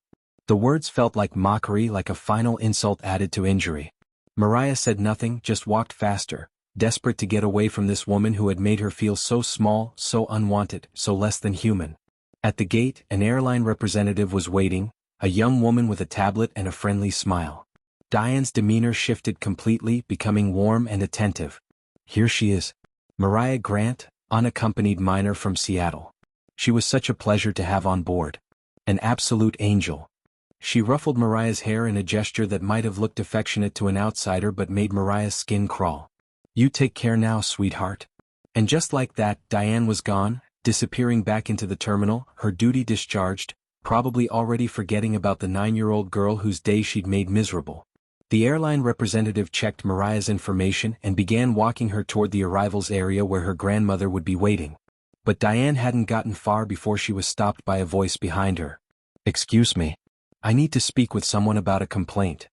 The words felt like mockery, like a final insult added to injury. Mariah said nothing, just walked faster, desperate to get away from this woman who had made her feel so small, so unwanted, so less than human. At the gate, an airline representative was waiting, a young woman with a tablet and a friendly smile. Diane's demeanor shifted completely, becoming warm and attentive. "Here she is. Mariah Grant, unaccompanied minor from Seattle. She was such a pleasure to have on board. An absolute angel." She ruffled Mariah's hair in a gesture that might have looked affectionate to an outsider but made Mariah's skin crawl. "You take care now, sweetheart." And just like that, Diane was gone, disappearing back into the terminal, her duty discharged, probably already forgetting about the 9-year-old girl whose day she'd made miserable. The airline representative checked Mariah's information and began walking her toward the arrivals area where her grandmother would be waiting. But Diane hadn't gotten far before she was stopped by a voice behind her. "Excuse me. I need to speak with someone about a complaint."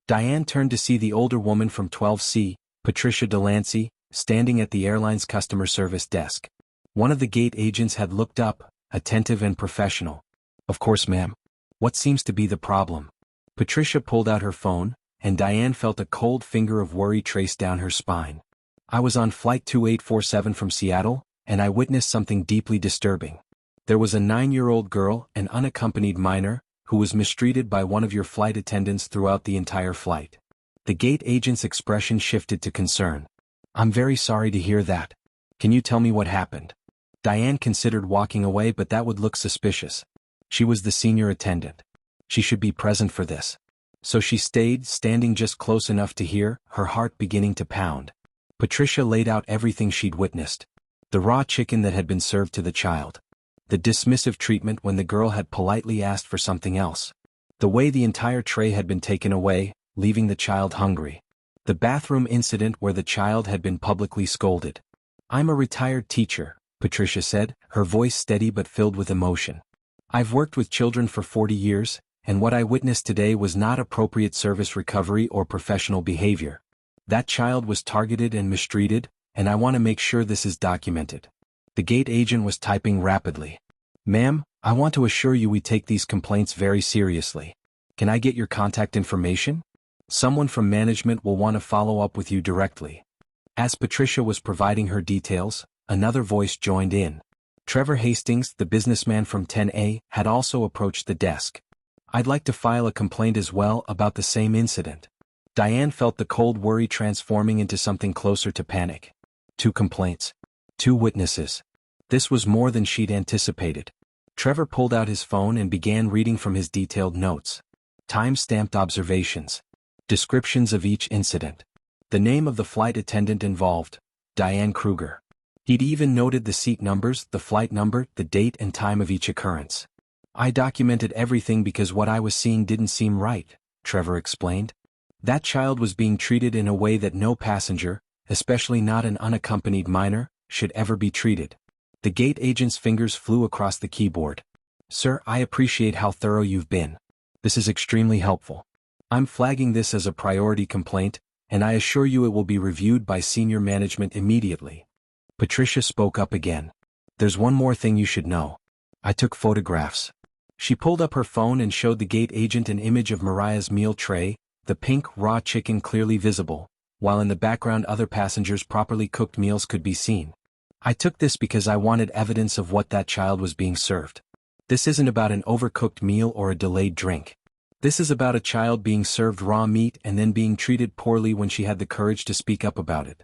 Diane turned to see the older woman from 12C, Patricia Delancey, standing at the airline's customer service desk. One of the gate agents had looked up, attentive and professional. "Of course, ma'am. What seems to be the problem?" Patricia pulled out her phone, and Diane felt a cold finger of worry trace down her spine. "I was on flight 2847 from Seattle, and I witnessed something deeply disturbing. There was a 9-year-old girl, an unaccompanied minor, who was mistreated by one of your flight attendants throughout the entire flight." The gate agent's expression shifted to concern. "I'm very sorry to hear that. Can you tell me what happened?" Diane considered walking away, but that would look suspicious. She was the senior attendant. She should be present for this. So she stayed, standing just close enough to hear, her heart beginning to pound. Patricia laid out everything she'd witnessed. The raw chicken that had been served to the child. The dismissive treatment when the girl had politely asked for something else. The way the entire tray had been taken away, leaving the child hungry. The bathroom incident where the child had been publicly scolded. "I'm a retired teacher," Patricia said, her voice steady but filled with emotion. "I've worked with children for 40 years, and what I witnessed today was not appropriate service recovery or professional behavior. That child was targeted and mistreated, and I want to make sure this is documented." The gate agent was typing rapidly. "Ma'am, I want to assure you we take these complaints very seriously. Can I get your contact information? Someone from management will want to follow up with you directly." As Patricia was providing her details, another voice joined in. Trevor Hastings, the businessman from 10A, had also approached the desk. "I'd like to file a complaint as well about the same incident." Diane felt the cold worry transforming into something closer to panic. 2 complaints. 2 witnesses. This was more than she'd anticipated. Trevor pulled out his phone and began reading from his detailed notes. Time-stamped observations. Descriptions of each incident. The name of the flight attendant involved, Diane Kruger. He'd even noted the seat numbers, the flight number, the date and time of each occurrence. "I documented everything because what I was seeing didn't seem right," Trevor explained. "That child was being treated in a way that no passenger, especially not an unaccompanied minor, should ever be treated." The gate agent's fingers flew across the keyboard. "Sir, I appreciate how thorough you've been. This is extremely helpful. I'm flagging this as a priority complaint, and I assure you it will be reviewed by senior management immediately." Patricia spoke up again. "There's one more thing you should know. I took photographs." She pulled up her phone and showed the gate agent an image of Mariah's meal tray, the pink raw chicken clearly visible, while in the background other passengers' properly cooked meals could be seen. "I took this because I wanted evidence of what that child was being served. This isn't about an overcooked meal or a delayed drink. This is about a child being served raw meat and then being treated poorly when she had the courage to speak up about it."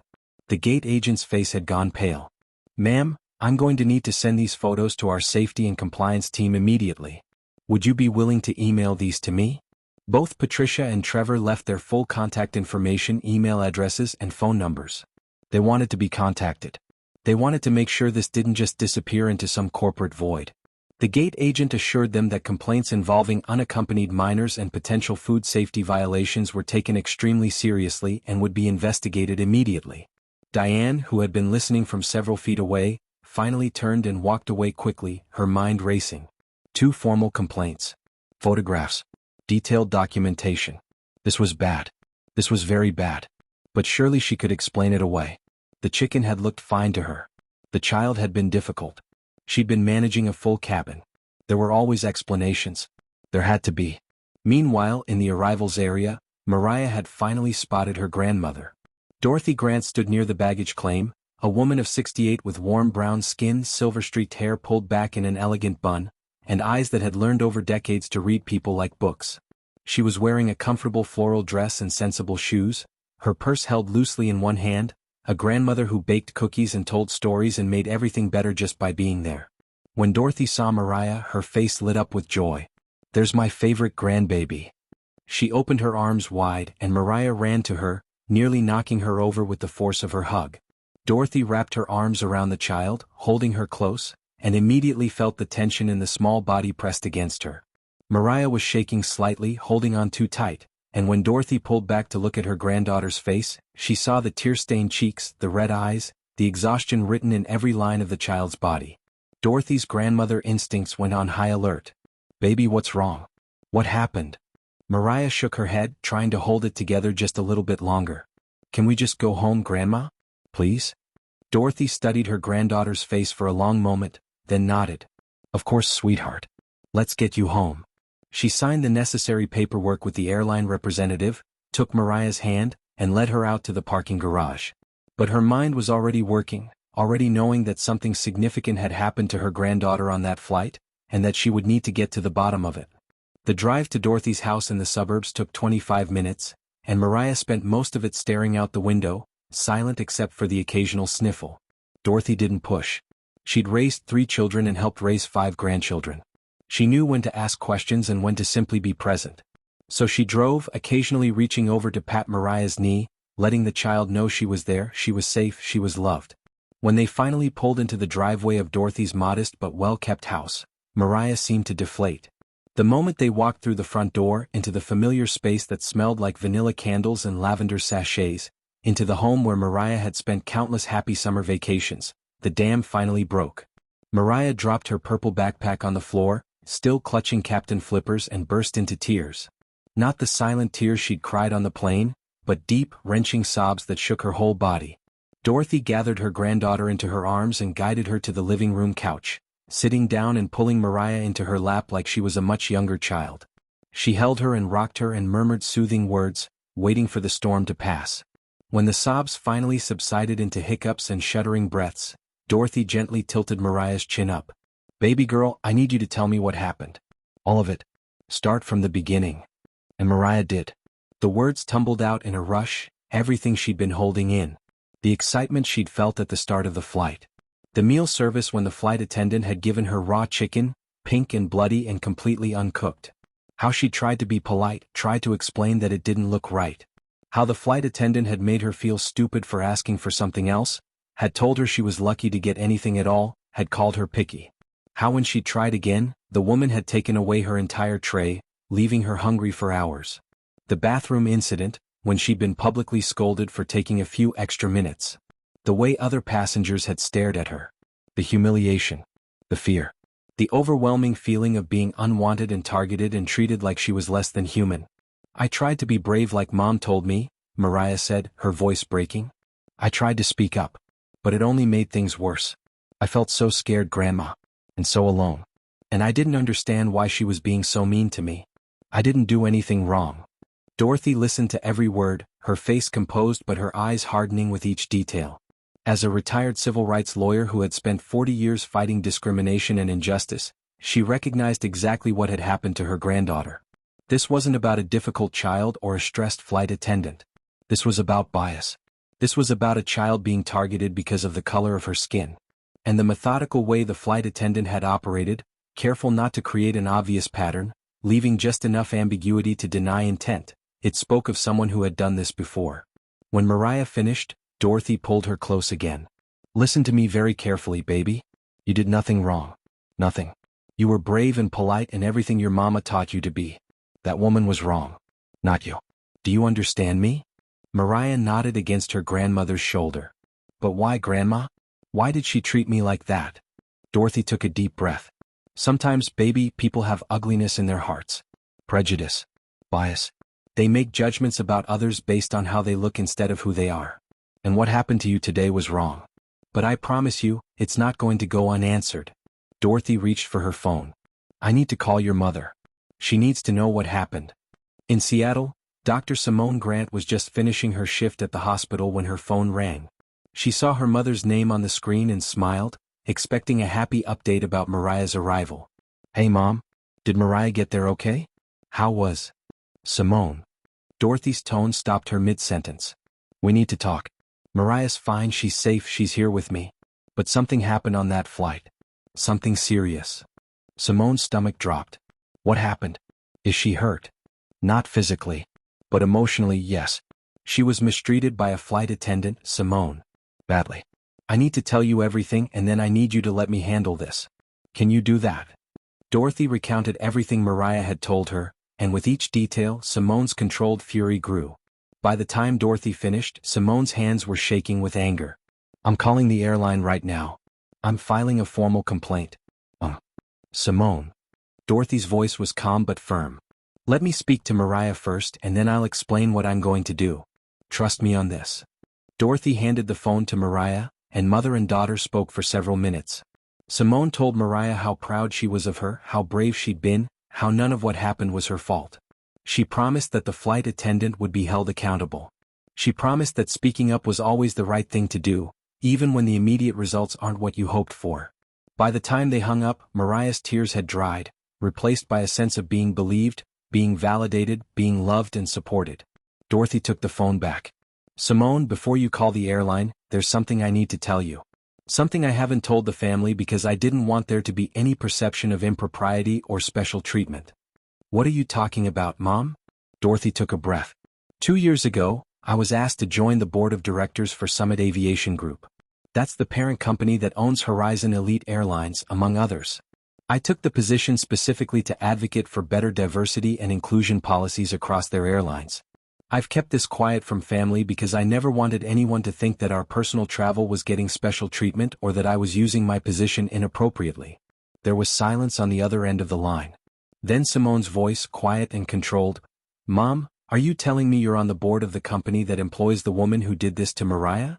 The gate agent's face had gone pale. "Ma'am, I'm going to need to send these photos to our safety and compliance team immediately. Would you be willing to email these to me?" Both Patricia and Trevor left their full contact information, email addresses, and phone numbers. They wanted to be contacted. They wanted to make sure this didn't just disappear into some corporate void. The gate agent assured them that complaints involving unaccompanied minors and potential food safety violations were taken extremely seriously and would be investigated immediately. Diane, who had been listening from several feet away, finally turned and walked away quickly, her mind racing. 2 formal complaints. Photographs. Detailed documentation. This was bad. This was very bad. But surely she could explain it away. The chicken had looked fine to her. The child had been difficult. She'd been managing a full cabin. There were always explanations. There had to be. Meanwhile, in the arrivals area, Mariah had finally spotted her grandmother. Dorothy Grant stood near the baggage claim, a woman of 68 with warm brown skin, silver-streaked hair pulled back in an elegant bun, and eyes that had learned over decades to read people like books. She was wearing a comfortable floral dress and sensible shoes, her purse held loosely in one hand, a grandmother who baked cookies and told stories and made everything better just by being there. When Dorothy saw Mariah, her face lit up with joy. "There's my favorite grandbaby." She opened her arms wide and Mariah ran to her, nearly knocking her over with the force of her hug. Dorothy wrapped her arms around the child, holding her close, and immediately felt the tension in the small body pressed against her. Mariah was shaking slightly, holding on too tight, and when Dorothy pulled back to look at her granddaughter's face, she saw the tear-stained cheeks, the red eyes, the exhaustion written in every line of the child's body. Dorothy's grandmother instincts went on high alert. "Baby, what's wrong? What happened?" Mariah shook her head, trying to hold it together just a little bit longer. "Can we just go home, Grandma? Please?" Dorothy studied her granddaughter's face for a long moment, then nodded. "Of course, sweetheart. Let's get you home." She signed the necessary paperwork with the airline representative, took Mariah's hand, and led her out to the parking garage. But her mind was already working, already knowing that something significant had happened to her granddaughter on that flight, and that she would need to get to the bottom of it. The drive to Dorothy's house in the suburbs took 25 minutes, and Mariah spent most of it staring out the window, silent except for the occasional sniffle. Dorothy didn't push. She'd raised 3 children and helped raise 5 grandchildren. She knew when to ask questions and when to simply be present. So she drove, occasionally reaching over to pat Mariah's knee, letting the child know she was there, she was safe, she was loved. When they finally pulled into the driveway of Dorothy's modest but well-kept house, Mariah seemed to deflate. The moment they walked through the front door, into the familiar space that smelled like vanilla candles and lavender sachets, into the home where Mariah had spent countless happy summer vacations, the dam finally broke. Mariah dropped her purple backpack on the floor, still clutching Captain Flippers, and burst into tears. Not the silent tears she'd cried on the plane, but deep, wrenching sobs that shook her whole body. Dorothy gathered her granddaughter into her arms and guided her to the living room couch, sitting down and pulling Mariah into her lap like she was a much younger child. She held her and rocked her and murmured soothing words, waiting for the storm to pass. When the sobs finally subsided into hiccups and shuddering breaths, Dorothy gently tilted Mariah's chin up. "Baby girl, I need you to tell me what happened. All of it. Start from the beginning." And Mariah did. The words tumbled out in a rush, everything she'd been holding in. The excitement she'd felt at the start of the flight. The meal service when the flight attendant had given her raw chicken, pink and bloody and completely uncooked. How she tried to be polite, tried to explain that it didn't look right. How the flight attendant had made her feel stupid for asking for something else, had told her she was lucky to get anything at all, had called her picky. How when she tried again, the woman had taken away her entire tray, leaving her hungry for hours. The bathroom incident, when she'd been publicly scolded for taking a few extra minutes. The way other passengers had stared at her. The humiliation. The fear. The overwhelming feeling of being unwanted and targeted and treated like she was less than human. "I tried to be brave like Mom told me," Mariah said, her voice breaking. "I tried to speak up. But it only made things worse. I felt so scared, Grandma. And so alone. And I didn't understand why she was being so mean to me. I didn't do anything wrong." Dorothy listened to every word, her face composed but her eyes hardening with each detail. As a retired civil rights lawyer who had spent 40 years fighting discrimination and injustice, she recognized exactly what had happened to her granddaughter. This wasn't about a difficult child or a stressed flight attendant. This was about bias. This was about a child being targeted because of the color of her skin. And the methodical way the flight attendant had operated, careful not to create an obvious pattern, leaving just enough ambiguity to deny intent, it spoke of someone who had done this before. When Mariah finished, Dorothy pulled her close again. "Listen to me very carefully, baby. You did nothing wrong. Nothing. You were brave and polite and everything your mama taught you to be. That woman was wrong. Not you. Do you understand me?" Mariah nodded against her grandmother's shoulder. "But why, Grandma? Why did she treat me like that?" Dorothy took a deep breath. "Sometimes, baby, people have ugliness in their hearts. Prejudice. Bias. They make judgments about others based on how they look instead of who they are. And what happened to you today was wrong. But I promise you, it's not going to go unanswered." Dorothy reached for her phone. "I need to call your mother. She needs to know what happened." In Seattle, Dr. Simone Grant was just finishing her shift at the hospital when her phone rang. She saw her mother's name on the screen and smiled, expecting a happy update about Mariah's arrival. "Hey Mom, did Mariah get there okay? How was Simone?" Dorothy's tone stopped her mid-sentence. "We need to talk. Mariah's fine, she's safe, she's here with me. But something happened on that flight. Something serious." Simone's stomach dropped. "What happened? Is she hurt?" "Not physically. But emotionally, yes. She was mistreated by a flight attendant, Simone. Badly. I need to tell you everything and then I need you to let me handle this. Can you do that?" Dorothy recounted everything Mariah had told her, and with each detail, Simone's controlled fury grew. By the time Dorothy finished, Simone's hands were shaking with anger. "I'm calling the airline right now. I'm filing a formal complaint." Simone." Dorothy's voice was calm but firm. "Let me speak to Mariah first and then I'll explain what I'm going to do. Trust me on this." Dorothy handed the phone to Mariah, and mother and daughter spoke for several minutes. Simone told Mariah how proud she was of her, how brave she'd been, how none of what happened was her fault. She promised that the flight attendant would be held accountable. She promised that speaking up was always the right thing to do, even when the immediate results aren't what you hoped for. By the time they hung up, Mariah's tears had dried, replaced by a sense of being believed, being validated, being loved and supported. Dorothy took the phone back. "Simone, before you call the airline, there's something I need to tell you. Something I haven't told the family because I didn't want there to be any perception of impropriety or special treatment." "What are you talking about, Mom?" Dorothy took a breath. 2 years ago, I was asked to join the board of directors for Summit Aviation Group. That's the parent company that owns Horizon Elite Airlines, among others. I took the position specifically to advocate for better diversity and inclusion policies across their airlines. I've kept this quiet from family because I never wanted anyone to think that our personal travel was getting special treatment or that I was using my position inappropriately. There was silence on the other end of the line. Then Simone's voice, quiet and controlled. "Mom, are you telling me you're on the board of the company that employs the woman who did this to Mariah?"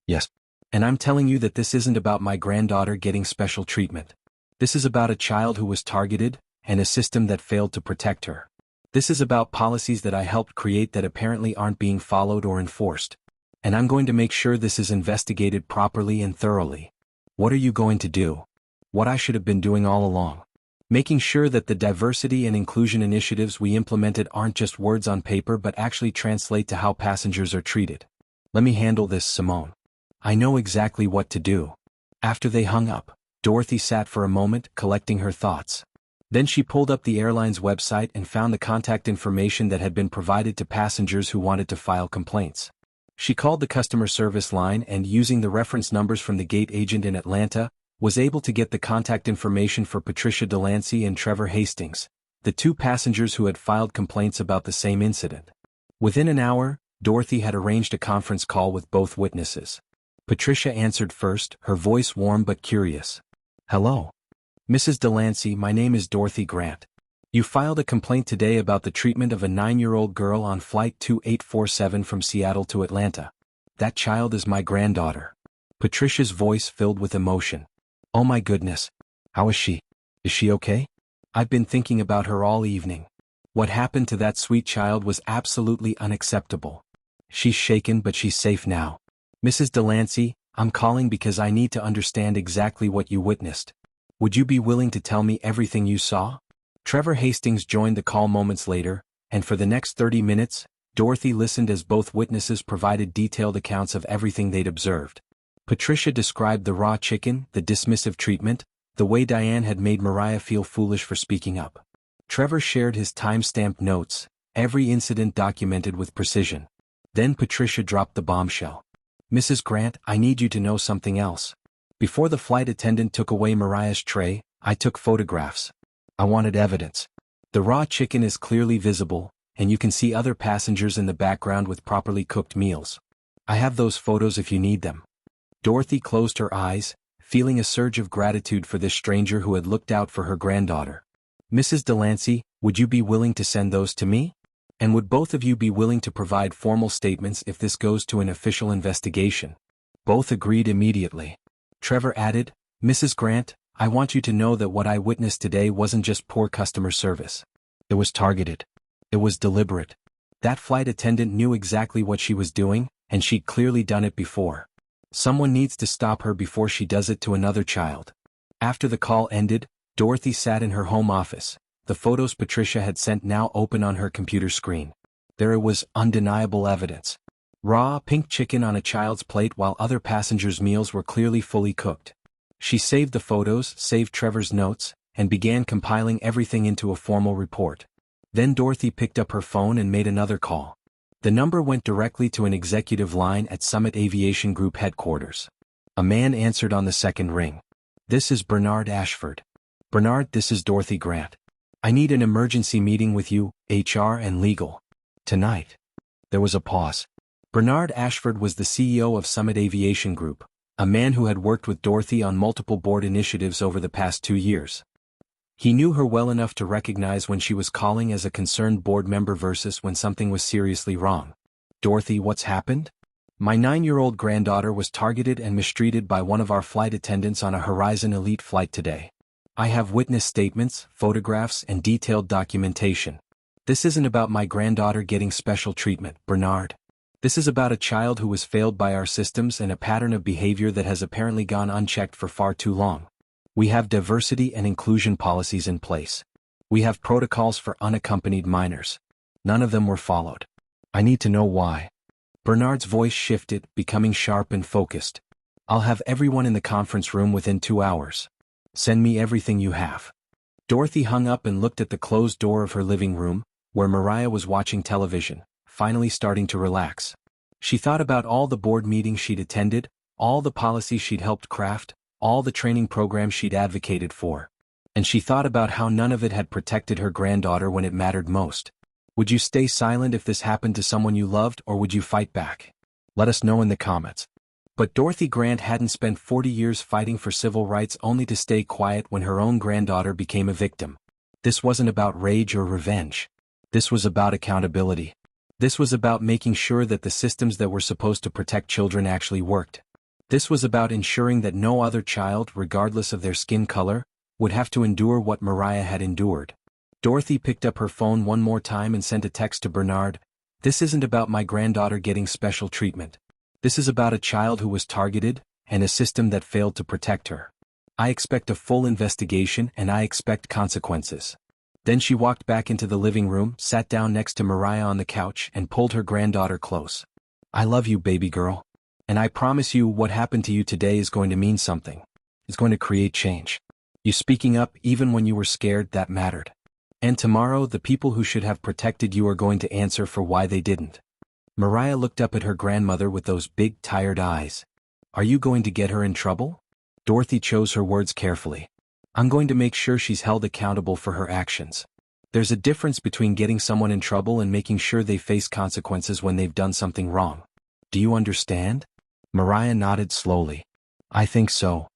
Yes. And I'm telling you that this isn't about my granddaughter getting special treatment. This is about a child who was targeted, and a system that failed to protect her. This is about policies that I helped create that apparently aren't being followed or enforced. And I'm going to make sure this is investigated properly and thoroughly. What are you going to do? What I should have been doing all along. Making sure that the diversity and inclusion initiatives we implemented aren't just words on paper but actually translate to how passengers are treated. Let me handle this, Simone. I know exactly what to do. After they hung up, Dorothy sat for a moment, collecting her thoughts. Then she pulled up the airline's website and found the contact information that had been provided to passengers who wanted to file complaints. She called the customer service line and, using the reference numbers from the gate agent in Atlanta, was able to get the contact information for Patricia Delancey and Trevor Hastings, the two passengers who had filed complaints about the same incident. Within an hour, Dorothy had arranged a conference call with both witnesses. Patricia answered first, her voice warm but curious. "Hello. Mrs. Delancey, my name is Dorothy Grant. You filed a complaint today about the treatment of a 9-year-old girl on Flight 2847 from Seattle to Atlanta. That child is my granddaughter." Patricia's voice filled with emotion. "Oh my goodness. How is she? Is she okay? I've been thinking about her all evening. What happened to that sweet child was absolutely unacceptable. She's shaken but she's safe now. Mrs. Delancey, I'm calling because I need to understand exactly what you witnessed. Would you be willing to tell me everything you saw?" Trevor Hastings joined the call moments later, and for the next 30 minutes, Dorothy listened as both witnesses provided detailed accounts of everything they'd observed. Patricia described the raw chicken, the dismissive treatment, the way Diane had made Mariah feel foolish for speaking up. Trevor shared his time-stamped notes, every incident documented with precision. Then Patricia dropped the bombshell. "Mrs. Grant, I need you to know something else. Before the flight attendant took away Mariah's tray, I took photographs. I wanted evidence. The raw chicken is clearly visible, and you can see other passengers in the background with properly cooked meals. I have those photos if you need them." Dorothy closed her eyes, feeling a surge of gratitude for this stranger who had looked out for her granddaughter. "Mrs. Delancey, would you be willing to send those to me? And would both of you be willing to provide formal statements if this goes to an official investigation?" Both agreed immediately. Trevor added, "Mrs. Grant, I want you to know that what I witnessed today wasn't just poor customer service. It was targeted. It was deliberate. That flight attendant knew exactly what she was doing, and she'd clearly done it before. Someone needs to stop her before she does it to another child." After the call ended, Dorothy sat in her home office, the photos Patricia had sent now open on her computer screen. There was undeniable evidence. Raw, pink chicken on a child's plate while other passengers' meals were clearly fully cooked. She saved the photos, saved Trevor's notes, and began compiling everything into a formal report. Then Dorothy picked up her phone and made another call. The number went directly to an executive line at Summit Aviation Group headquarters. A man answered on the second ring. "This is Bernard Ashford." "Bernard, this is Dorothy Grant. I need an emergency meeting with you, HR and legal. Tonight." There was a pause. Bernard Ashford was the CEO of Summit Aviation Group, a man who had worked with Dorothy on multiple board initiatives over the past 2 years. He knew her well enough to recognize when she was calling as a concerned board member versus when something was seriously wrong. "Dorothy, what's happened?" "My 9-year-old granddaughter was targeted and mistreated by one of our flight attendants on a Horizon Elite flight today. I have witness statements, photographs, and detailed documentation. This isn't about my granddaughter getting special treatment, Bernard. This is about a child who was failed by our systems and a pattern of behavior that has apparently gone unchecked for far too long. We have diversity and inclusion policies in place. We have protocols for unaccompanied minors. None of them were followed. I need to know why." Bernard's voice shifted, becoming sharp and focused. "I'll have everyone in the conference room within 2 hours. Send me everything you have." Dorothy hung up and looked at the closed door of her living room, where Mariah was watching television, finally starting to relax. She thought about all the board meetings she'd attended, all the policies she'd helped craft, all the training programs she'd advocated for. And she thought about how none of it had protected her granddaughter when it mattered most. Would you stay silent if this happened to someone you loved, or would you fight back? Let us know in the comments. But Dorothy Grant hadn't spent 40 years fighting for civil rights only to stay quiet when her own granddaughter became a victim. This wasn't about rage or revenge. This was about accountability. This was about making sure that the systems that were supposed to protect children actually worked. This was about ensuring that no other child, regardless of their skin color, would have to endure what Mariah had endured. Dorothy picked up her phone one more time and sent a text to Bernard. "This isn't about my granddaughter getting special treatment. This is about a child who was targeted, and a system that failed to protect her. I expect a full investigation and I expect consequences." Then she walked back into the living room, sat down next to Mariah on the couch and pulled her granddaughter close. "I love you, baby girl. And I promise you what happened to you today is going to mean something. It's going to create change. You speaking up even when you were scared, that mattered. And tomorrow the people who should have protected you are going to answer for why they didn't." Mariah looked up at her grandmother with those big, tired eyes. "Are you going to get her in trouble?" Dorothy chose her words carefully. "I'm going to make sure she's held accountable for her actions. There's a difference between getting someone in trouble and making sure they face consequences when they've done something wrong. Do you understand?" Mariah nodded slowly. "I think so."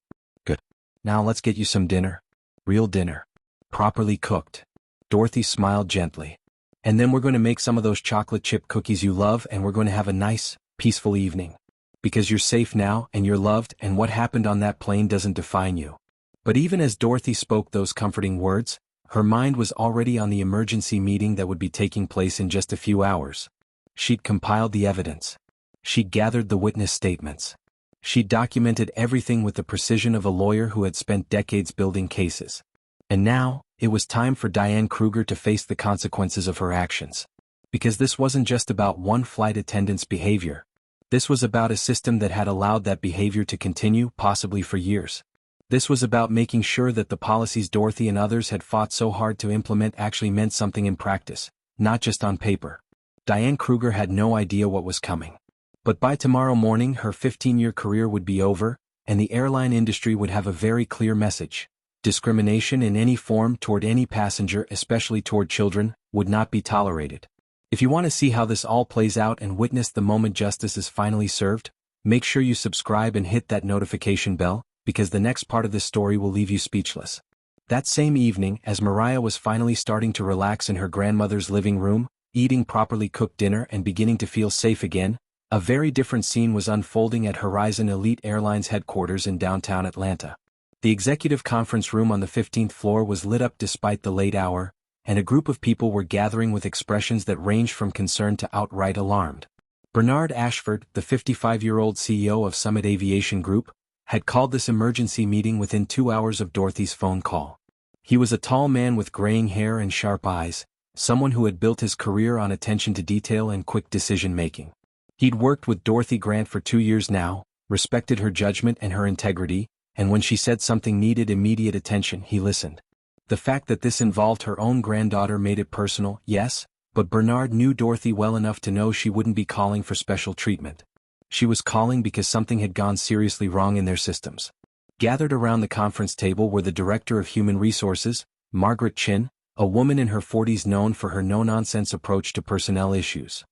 "Good. Now let's get you some dinner. Real dinner. Properly cooked." Dorothy smiled gently. "And then we're going to make some of those chocolate chip cookies you love and we're going to have a nice, peaceful evening. Because you're safe now and you're loved and what happened on that plane doesn't define you." But even as Dorothy spoke those comforting words, her mind was already on the emergency meeting that would be taking place in just a few hours. She'd compiled the evidence. She'd gathered the witness statements. She'd documented everything with the precision of a lawyer who had spent decades building cases. And now, it was time for Diane Kruger to face the consequences of her actions. Because this wasn't just about one flight attendant's behavior. This was about a system that had allowed that behavior to continue, possibly for years. This was about making sure that the policies Dorothy and others had fought so hard to implement actually meant something in practice, not just on paper. Diane Kruger had no idea what was coming. But by tomorrow morning her 15-year career would be over, and the airline industry would have a very clear message. Discrimination in any form toward any passenger, especially toward children, would not be tolerated. If you want to see how this all plays out and witness the moment justice is finally served, make sure you subscribe and hit that notification bell, because the next part of this story will leave you speechless. That same evening, as Mariah was finally starting to relax in her grandmother's living room, eating properly cooked dinner and beginning to feel safe again, a very different scene was unfolding at Horizon Elite Airlines headquarters in downtown Atlanta. The executive conference room on the 15th floor was lit up despite the late hour, and a group of people were gathering with expressions that ranged from concern to outright alarmed. Bernard Ashford, the 55-year-old CEO of Summit Aviation Group, had called this emergency meeting within 2 hours of Dorothy's phone call. He was a tall man with graying hair and sharp eyes, someone who had built his career on attention to detail and quick decision-making. He'd worked with Dorothy Grant for 2 years now, respected her judgment and her integrity, and when she said something needed immediate attention, he listened. The fact that this involved her own granddaughter made it personal, yes, but Bernard knew Dorothy well enough to know she wouldn't be calling for special treatment. She was calling because something had gone seriously wrong in their systems. Gathered around the conference table were the Director of Human Resources, Margaret Chin, a woman in her 40s known for her no-nonsense approach to personnel issues.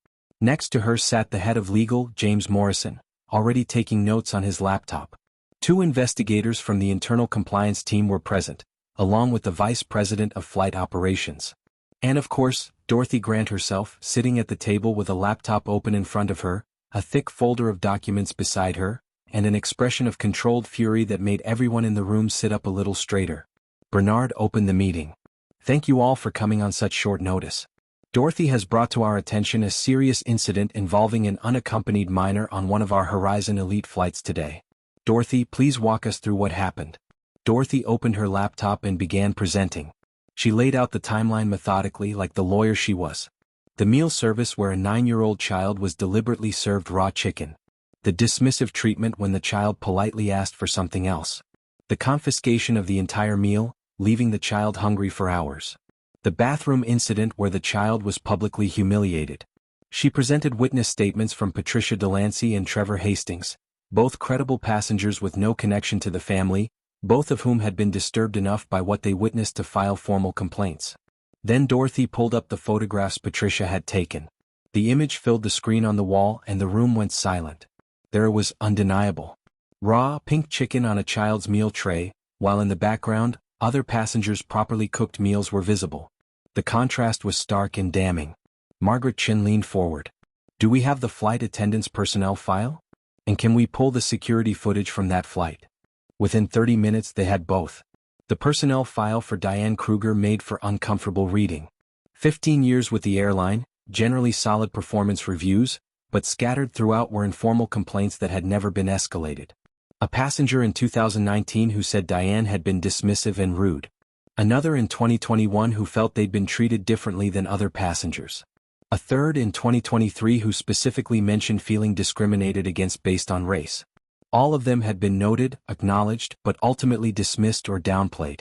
Next to her sat the head of legal, James Morrison, already taking notes on his laptop. 2 investigators from the internal compliance team were present, along with the Vice President of Flight Operations. And of course, Dorothy Grant herself, sitting at the table with a laptop open in front of her, a thick folder of documents beside her, and an expression of controlled fury that made everyone in the room sit up a little straighter. Bernard opened the meeting. "Thank you all for coming on such short notice. Dorothy has brought to our attention a serious incident involving an unaccompanied minor on one of our Horizon Elite flights today. Dorothy, please walk us through what happened." Dorothy opened her laptop and began presenting. She laid out the timeline methodically like the lawyer she was. The meal service where a 9-year-old child was deliberately served raw chicken. The dismissive treatment when the child politely asked for something else. The confiscation of the entire meal, leaving the child hungry for hours. The bathroom incident where the child was publicly humiliated. She presented witness statements from Patricia Delancey and Trevor Hastings, both credible passengers with no connection to the family, both of whom had been disturbed enough by what they witnessed to file formal complaints. Then Dorothy pulled up the photographs Patricia had taken. The image filled the screen on the wall and the room went silent. There it was, undeniable. Raw, pink chicken on a child's meal tray, while in the background, other passengers' properly cooked meals were visible. The contrast was stark and damning. Margaret Chin leaned forward. "Do we have the flight attendant's personnel file?" And can we pull the security footage from that flight? Within 30 minutes they had both. The personnel file for Diane Kruger made for uncomfortable reading. 15 years with the airline, generally solid performance reviews, but scattered throughout were informal complaints that had never been escalated. A passenger in 2019 who said Diane had been dismissive and rude. Another in 2021 who felt they'd been treated differently than other passengers. A third in 2023 who specifically mentioned feeling discriminated against based on race. All of them had been noted, acknowledged, but ultimately dismissed or downplayed.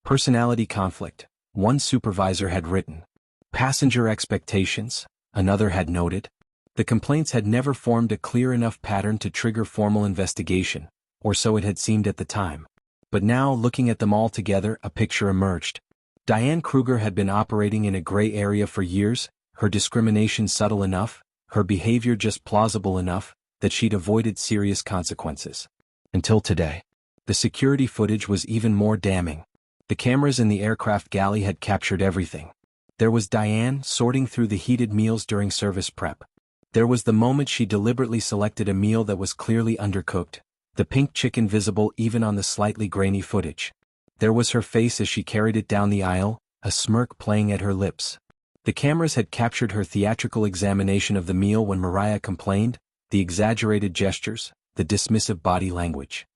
Personality conflict, one supervisor had written. Passenger expectations, another had noted. The complaints had never formed a clear enough pattern to trigger formal investigation, or so it had seemed at the time. But now, looking at them all together, a picture emerged. Diane Kruger had been operating in a gray area for years, her discrimination subtle enough, her behavior just plausible enough, that she'd avoided serious consequences. Until today. The security footage was even more damning. The cameras in the aircraft galley had captured everything. There was Diane sorting through the heated meals during service prep. There was the moment she deliberately selected a meal that was clearly undercooked, the pink chicken visible even on the slightly grainy footage. There was her face as she carried it down the aisle, a smirk playing at her lips. The cameras had captured her theatrical examination of the meal when Mariah complained, the exaggerated gestures, the dismissive body language.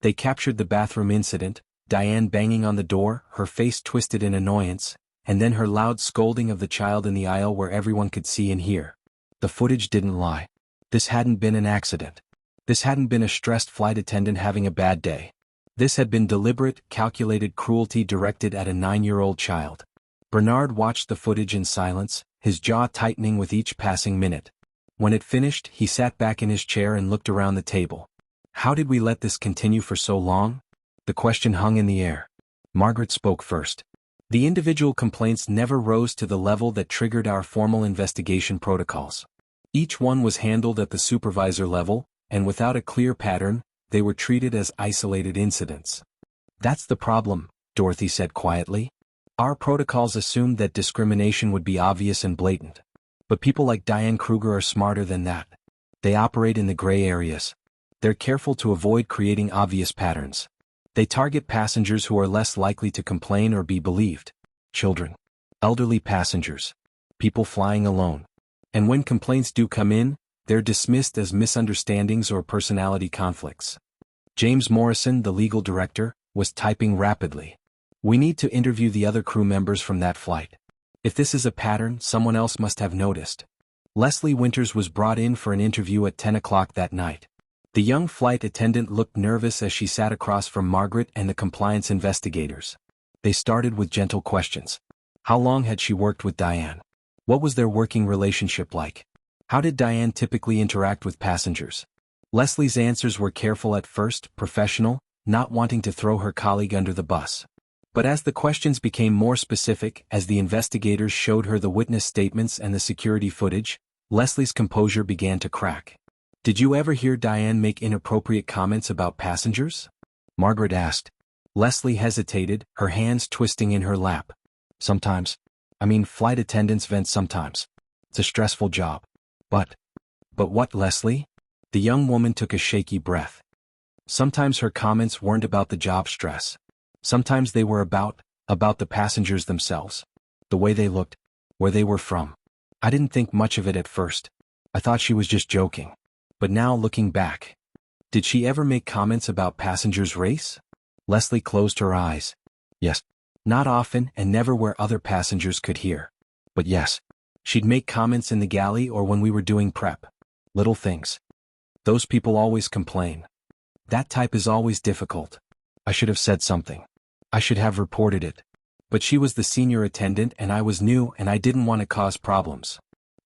They captured the bathroom incident, Diane banging on the door, her face twisted in annoyance, and then her loud scolding of the child in the aisle where everyone could see and hear. The footage didn't lie. This hadn't been an accident. This hadn't been a stressed flight attendant having a bad day. This had been deliberate, calculated cruelty directed at a 9-year-old child. Bernard watched the footage in silence, his jaw tightening with each passing minute. When it finished, he sat back in his chair and looked around the table. How did we let this continue for so long? The question hung in the air. Margaret spoke first. The individual complaints never rose to the level that triggered our formal investigation protocols. Each one was handled at the supervisor level, and without a clear pattern, they were treated as isolated incidents. That's the problem, Dorothy said quietly. Our protocols assumed that discrimination would be obvious and blatant. But people like Diane Kruger are smarter than that. They operate in the gray areas. They're careful to avoid creating obvious patterns. They target passengers who are less likely to complain or be believed. Children. Elderly passengers. People flying alone. And when complaints do come in, they're dismissed as misunderstandings or personality conflicts. James Morrison, the legal director, was typing rapidly. We need to interview the other crew members from that flight. If this is a pattern, someone else must have noticed. Leslie Winters was brought in for an interview at 10 o'clock that night. The young flight attendant looked nervous as she sat across from Margaret and the compliance investigators. They started with gentle questions. How long had she worked with Diane? What was their working relationship like? How did Diane typically interact with passengers? Leslie's answers were careful at first, professional, not wanting to throw her colleague under the bus. But as the questions became more specific, as the investigators showed her the witness statements and the security footage, Leslie's composure began to crack. Did you ever hear Diane make inappropriate comments about passengers? Margaret asked. Leslie hesitated, her hands twisting in her lap. Sometimes. Flight attendants vent sometimes. It's a stressful job. But what, Leslie? The young woman took a shaky breath. Sometimes her comments weren't about the job stress. Sometimes they were about the passengers themselves. The way they looked, where they were from. I didn't think much of it at first. I thought she was just joking. But now looking back. Did she ever make comments about passengers' race? Leslie closed her eyes. Yes. Not often and never where other passengers could hear. But yes. She'd make comments in the galley or when we were doing prep. Little things. Those people always complain. That type is always difficult. I should have said something. I should have reported it. But she was the senior attendant and I was new and I didn't want to cause problems.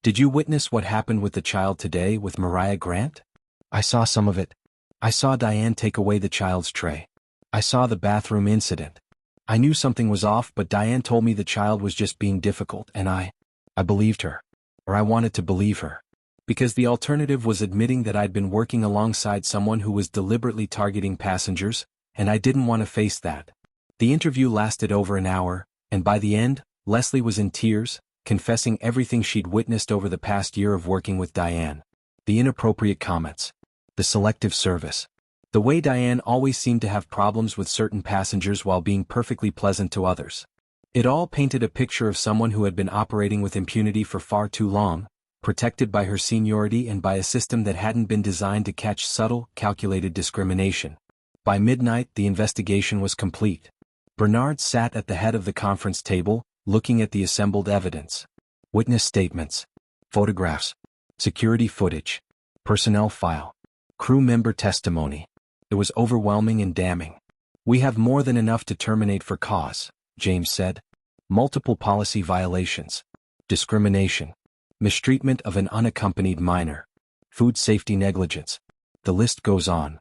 Did you witness what happened with the child today with Mariah Grant? I saw some of it. I saw Diane take away the child's tray. I saw the bathroom incident. I knew something was off, but Diane told me the child was just being difficult and I believed her. Or I wanted to believe her. Because the alternative was admitting that I'd been working alongside someone who was deliberately targeting passengers, and I didn't want to face that. The interview lasted over an hour, and by the end, Leslie was in tears, confessing everything she'd witnessed over the past year of working with Diane. The inappropriate comments. The The selective service. The way Diane always seemed to have problems with certain passengers while being perfectly pleasant to others. It all painted a picture of someone who had been operating with impunity for far too long, protected by her seniority and by a system that hadn't been designed to catch subtle, calculated discrimination. By midnight, the investigation was complete. Bernard sat at the head of the conference table, looking at the assembled evidence. Witness statements, photographs, security footage, personnel file, crew member testimony. It was overwhelming and damning. "We have more than enough to terminate for cause," James said. "Multiple policy violations, discrimination, mistreatment of an unaccompanied minor, food safety negligence. The list goes on."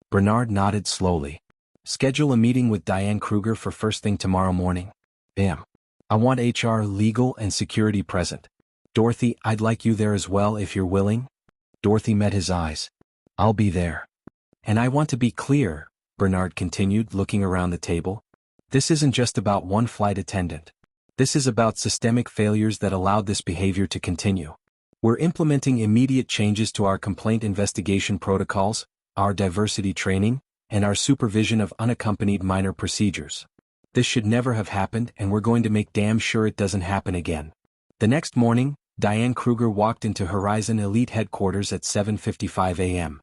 Bernard nodded slowly. "Schedule a meeting with Diane Kruger for first thing tomorrow morning. I want HR, legal, and security present. Dorothy, I'd like you there as well if you're willing." Dorothy met his eyes. "I'll be there. And I want to be clear," Bernard continued, looking around the table. "This isn't just about one flight attendant. This is about systemic failures that allowed this behavior to continue. We're implementing immediate changes to our complaint investigation protocols, our diversity training, and our supervision of unaccompanied minor procedures. This should never have happened, and we're going to make damn sure it doesn't happen again." The next morning, Diane Kruger walked into Horizon Elite headquarters at 7:55 a.m.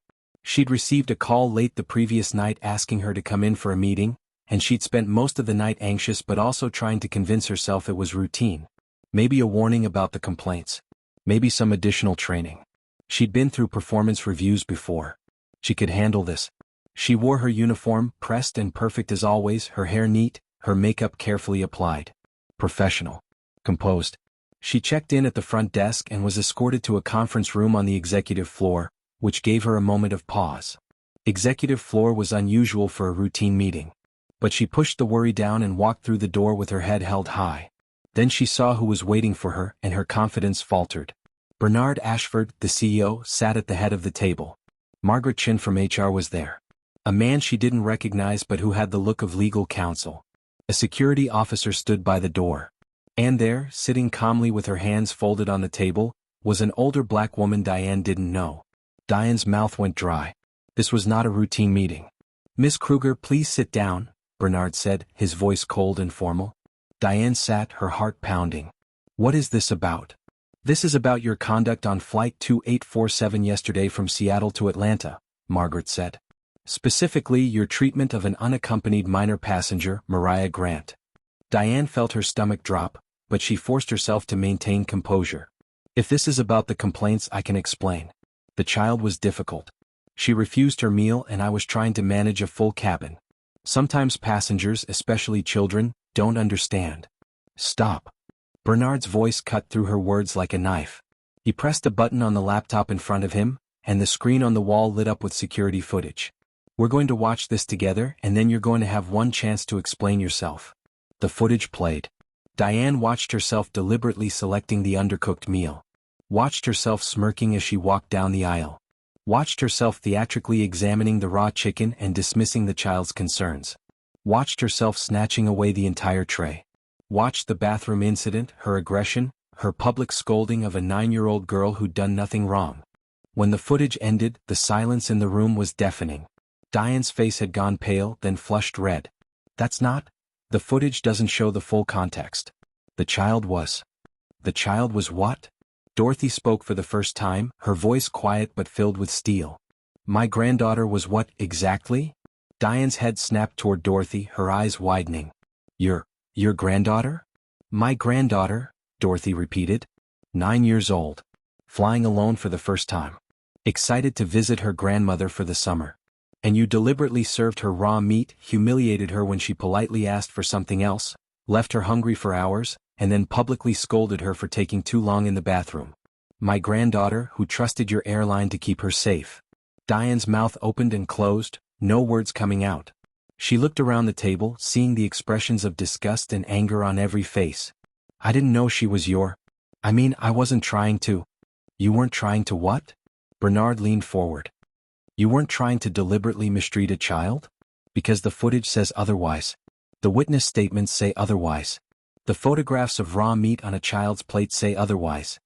She'd received a call late the previous night asking her to come in for a meeting, and she'd spent most of the night anxious but also trying to convince herself it was routine. Maybe a warning about the complaints. Maybe some additional training. She'd been through performance reviews before. She could handle this. She wore her uniform, pressed and perfect as always, her hair neat, her makeup carefully applied. Professional. Composed. She checked in at the front desk and was escorted to a conference room on the executive floor, which gave her a moment of pause. Executive floor was unusual for a routine meeting. But she pushed the worry down and walked through the door with her head held high. Then she saw who was waiting for her, and her confidence faltered. Bernard Ashford, the CEO, sat at the head of the table. Margaret Chin from HR was there. A man she didn't recognize but who had the look of legal counsel. A security officer stood by the door. And there, sitting calmly with her hands folded on the table, was an older black woman Diane didn't know. Diane's mouth went dry. This was not a routine meeting. "Miss Kruger, please sit down," Bernard said, his voice cold and formal. Diane sat, her heart pounding. "What is this about?" "This is about your conduct on Flight 2847 yesterday from Seattle to Atlanta," Margaret said. "Specifically, your treatment of an unaccompanied minor passenger, Mariah Grant." Diane felt her stomach drop, but she forced herself to maintain composure. "If this is about the complaints, I can explain. The child was difficult. She refused her meal and I was trying to manage a full cabin. Sometimes passengers, especially children, don't understand." "Stop." Bernard's voice cut through her words like a knife. He pressed a button on the laptop in front of him, and the screen on the wall lit up with security footage. "We're going to watch this together and then you're going to have one chance to explain yourself." The footage played. Diane watched herself deliberately selecting the undercooked meal. Watched herself smirking as she walked down the aisle. Watched herself theatrically examining the raw chicken and dismissing the child's concerns. Watched herself snatching away the entire tray. Watched the bathroom incident, her aggression, her public scolding of a 9-year-old girl who'd done nothing wrong. When the footage ended, the silence in the room was deafening. Diane's face had gone pale, then flushed red. "That's not? The footage doesn't show the full context." The child was what?" Dorothy spoke for the first time, her voice quiet but filled with steel. "My granddaughter was what, exactly?" Diane's head snapped toward Dorothy, her eyes widening. Your granddaughter?" "My granddaughter," Dorothy repeated. 9 years old. Flying alone for the first time. Excited to visit her grandmother for the summer. And you deliberately served her raw meat, humiliated her when she politely asked for something else, left her hungry for hours, and then publicly scolded her for taking too long in the bathroom. My granddaughter, who trusted your airline to keep her safe. Diane's mouth opened and closed, no words coming out. She looked around the table, seeing the expressions of disgust and anger on every face. I didn't know she was I wasn't trying to. You weren't trying to what? Bernard leaned forward. You weren't trying to deliberately mistreat a child? Because the footage says otherwise. The witness statements say otherwise. The photographs of raw meat on a child's plate say otherwise.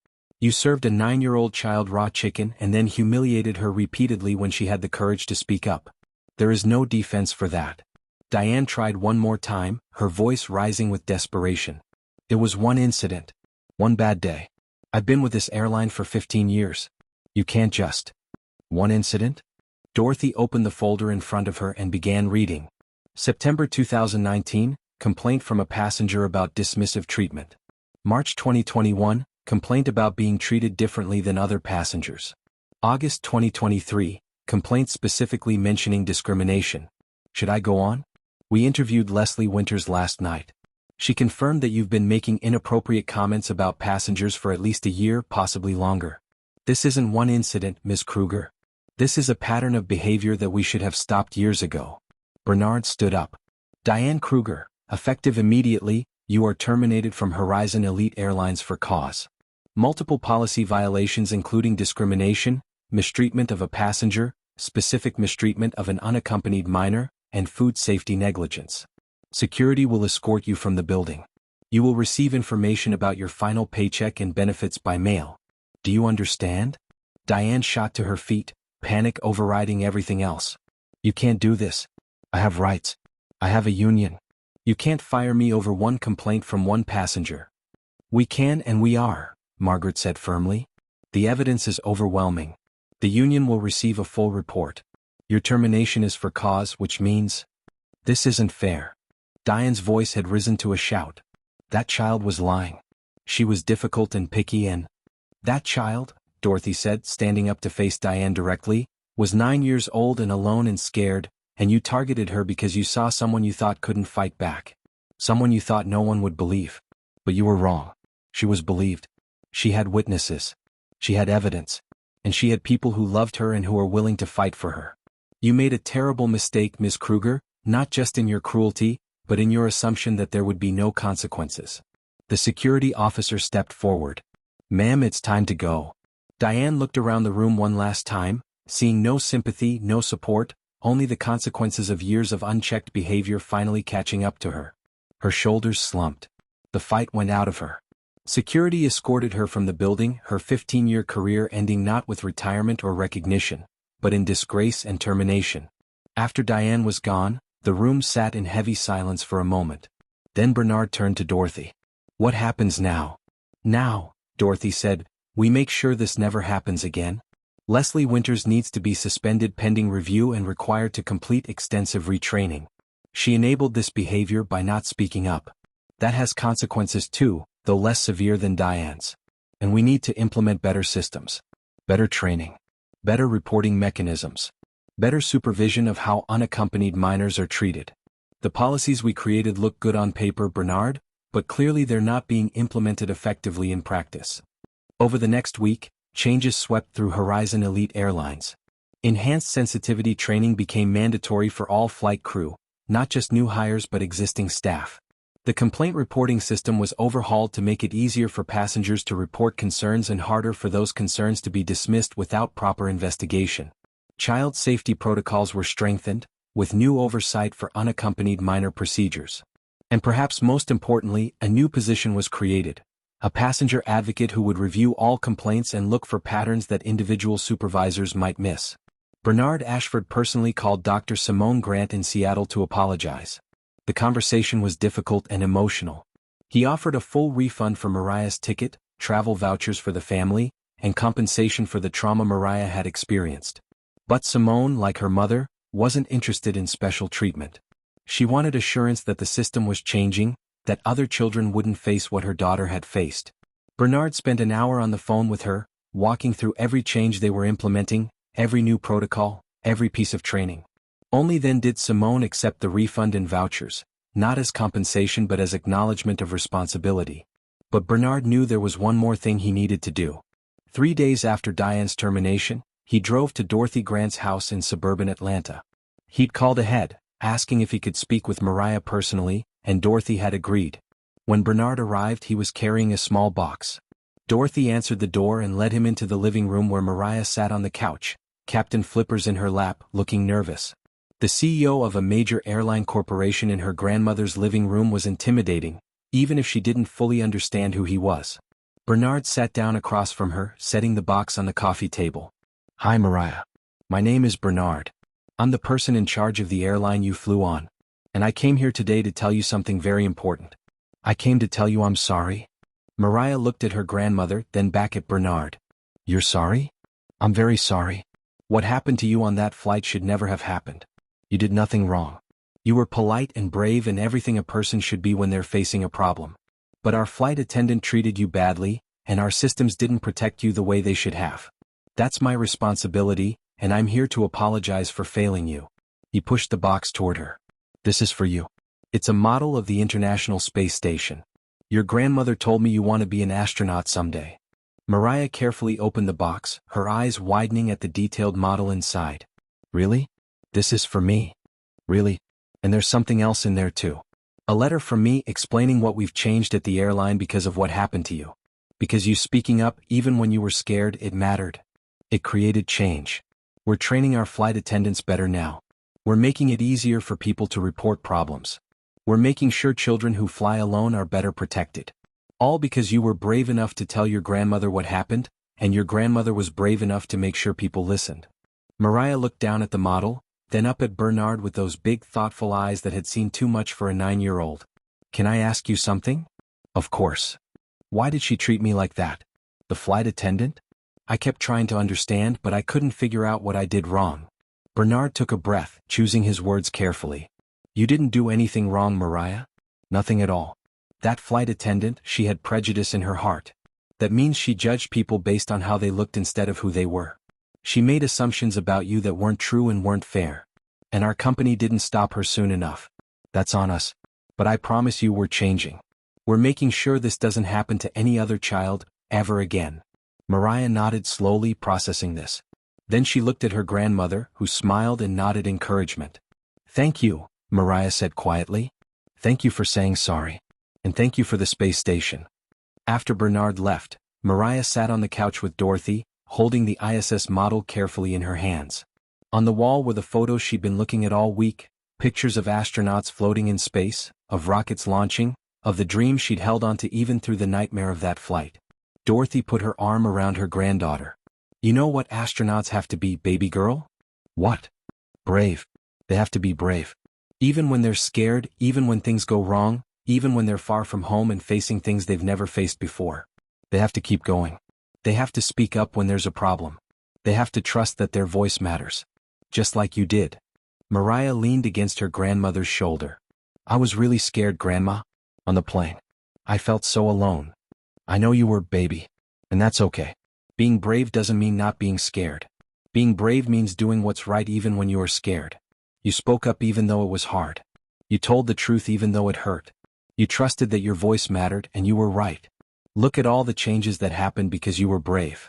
You served a 9-year-old child raw chicken and then humiliated her repeatedly when she had the courage to speak up. There is no defense for that. Diane tried one more time, her voice rising with desperation. It was one incident. One bad day. I've been with this airline for 15 years. You can't just. One incident? Dorothy opened the folder in front of her and began reading. September 2019, complaint from a passenger about dismissive treatment. March 2021, complaint about being treated differently than other passengers. August 2023, complaint specifically mentioning discrimination. Should I go on? We interviewed Leslie Winters last night. She confirmed that you've been making inappropriate comments about passengers for at least a year, possibly longer. This isn't one incident, Ms. Kruger. This is a pattern of behavior that we should have stopped years ago. Bernard stood up. Diane Kruger, effective immediately, you are terminated from Horizon Elite Airlines for cause. Multiple policy violations including discrimination, mistreatment of a passenger, specific mistreatment of an unaccompanied minor, and food safety negligence. Security will escort you from the building. You will receive information about your final paycheck and benefits by mail. Do you understand? Diane shot to her feet, panic overriding everything else. You can't do this. I have rights. I have a union. You can't fire me over one complaint from one passenger. We can and we are, Margaret said firmly. The evidence is overwhelming. The union will receive a full report. Your termination is for cause, which means... This isn't fair. Diane's voice had risen to a shout. That child was lying. She was difficult and picky and... That child, Dorothy said, standing up to face Diane directly, was 9 years old and alone and scared, and you targeted her because you saw someone you thought couldn't fight back. Someone you thought no one would believe. But you were wrong. She was believed. She had witnesses. She had evidence. And she had people who loved her and who were willing to fight for her. You made a terrible mistake, Ms. Kruger, not just in your cruelty, but in your assumption that there would be no consequences. The security officer stepped forward. Ma'am, it's time to go. Diane looked around the room one last time, seeing no sympathy, no support, only the consequences of years of unchecked behavior finally catching up to her. Her shoulders slumped. The fight went out of her. Security escorted her from the building, her 15-year career ending not with retirement or recognition, but in disgrace and termination. After Diane was gone, the room sat in heavy silence for a moment. Then Bernard turned to Dorothy. What happens now? Now, Dorothy said, we make sure this never happens again. Leslie Winters needs to be suspended pending review and required to complete extensive retraining. She enabled this behavior by not speaking up. That has consequences too, though less severe than Diane's. And we need to implement better systems. Better training. Better reporting mechanisms. Better supervision of how unaccompanied minors are treated. The policies we created look good on paper, Bernard, but clearly they're not being implemented effectively in practice. Over the next week, changes swept through Horizon Elite Airlines. Enhanced sensitivity training became mandatory for all flight crew, not just new hires but existing staff. The complaint reporting system was overhauled to make it easier for passengers to report concerns and harder for those concerns to be dismissed without proper investigation. Child safety protocols were strengthened, with new oversight for unaccompanied minor procedures. And perhaps most importantly, a new position was created. A passenger advocate who would review all complaints and look for patterns that individual supervisors might miss. Bernard Ashford personally called Dr. Simone Grant in Seattle to apologize. The conversation was difficult and emotional. He offered a full refund for Mariah's ticket, travel vouchers for the family, and compensation for the trauma Mariah had experienced. But Simone, like her mother, wasn't interested in special treatment. She wanted assurance that the system was changing, that other children wouldn't face what her daughter had faced. Bernard spent an hour on the phone with her, walking through every change they were implementing, every new protocol, every piece of training. Only then did Simone accept the refund and vouchers, not as compensation but as acknowledgement of responsibility. But Bernard knew there was one more thing he needed to do. 3 days after Diane's termination, he drove to Dorothy Grant's house in suburban Atlanta. He'd called ahead, asking if he could speak with Mariah personally, and Dorothy had agreed. When Bernard arrived, he was carrying a small box. Dorothy answered the door and led him into the living room where Mariah sat on the couch, Captain Flippers in her lap, looking nervous. The CEO of a major airline corporation in her grandmother's living room was intimidating, even if she didn't fully understand who he was. Bernard sat down across from her, setting the box on the coffee table. Hi Mariah. My name is Bernard. I'm the person in charge of the airline you flew on. And I came here today to tell you something very important. I came to tell you I'm sorry. Mariah looked at her grandmother, then back at Bernard. You're sorry? I'm very sorry. What happened to you on that flight should never have happened. You did nothing wrong. You were polite and brave and everything a person should be when they're facing a problem. But our flight attendant treated you badly, and our systems didn't protect you the way they should have. That's my responsibility, and I'm here to apologize for failing you. He pushed the box toward her. This is for you. It's a model of the International Space Station. Your grandmother told me you want to be an astronaut someday. Mariah carefully opened the box, her eyes widening at the detailed model inside. Really? This is for me? Really? And there's something else in there too. A letter from me explaining what we've changed at the airline because of what happened to you. Because you speaking up even when you were scared, it mattered. It created change. We're training our flight attendants better now. We're making it easier for people to report problems. We're making sure children who fly alone are better protected. All because you were brave enough to tell your grandmother what happened, and your grandmother was brave enough to make sure people listened. Mariah looked down at the model, then up at Bernard with those big thoughtful eyes that had seen too much for a 9-year-old. Can I ask you something? Of course. Why did she treat me like that? The flight attendant? I kept trying to understand, but I couldn't figure out what I did wrong. Bernard took a breath, choosing his words carefully. You didn't do anything wrong, Mariah. Nothing at all. That flight attendant, she had prejudice in her heart. That means she judged people based on how they looked instead of who they were. She made assumptions about you that weren't true and weren't fair. And our company didn't stop her soon enough. That's on us. But I promise you we're changing. We're making sure this doesn't happen to any other child, ever again. Mariah nodded slowly, processing this. Then she looked at her grandmother, who smiled and nodded encouragement. Thank you, Mariah said quietly. Thank you for saying sorry. And thank you for the space station. After Bernard left, Mariah sat on the couch with Dorothy, holding the ISS model carefully in her hands. On the wall were the photos she'd been looking at all week, pictures of astronauts floating in space, of rockets launching, of the dreams she'd held onto even through the nightmare of that flight. Dorothy put her arm around her granddaughter. You know what astronauts have to be, baby girl? What? Brave. They have to be brave. Even when they're scared, even when things go wrong, even when they're far from home and facing things they've never faced before. They have to keep going. They have to speak up when there's a problem. They have to trust that their voice matters. Just like you did. Mariah leaned against her grandmother's shoulder. I was really scared, Grandma. On the plane. I felt so alone. I know you were, baby. And that's okay. Being brave doesn't mean not being scared. Being brave means doing what's right even when you are scared. You spoke up even though it was hard. You told the truth even though it hurt. You trusted that your voice mattered and you were right. Look at all the changes that happened because you were brave.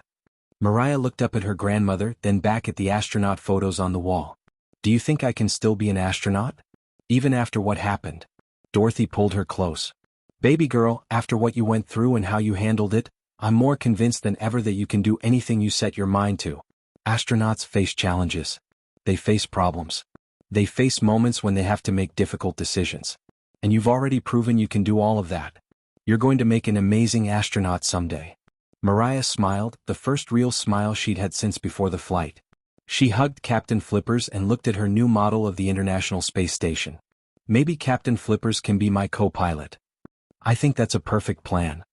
Mariah looked up at her grandmother, then back at the astronaut photos on the wall. Do you think I can still be an astronaut? Even after what happened? Dorothy pulled her close. Baby girl, after what you went through and how you handled it, I'm more convinced than ever that you can do anything you set your mind to. Astronauts face challenges. They face problems. They face moments when they have to make difficult decisions. And you've already proven you can do all of that. You're going to make an amazing astronaut someday. Mariah smiled, the first real smile she'd had since before the flight. She hugged Captain Flippers and looked at her new model of the International Space Station. Maybe Captain Flippers can be my co-pilot. I think that's a perfect plan.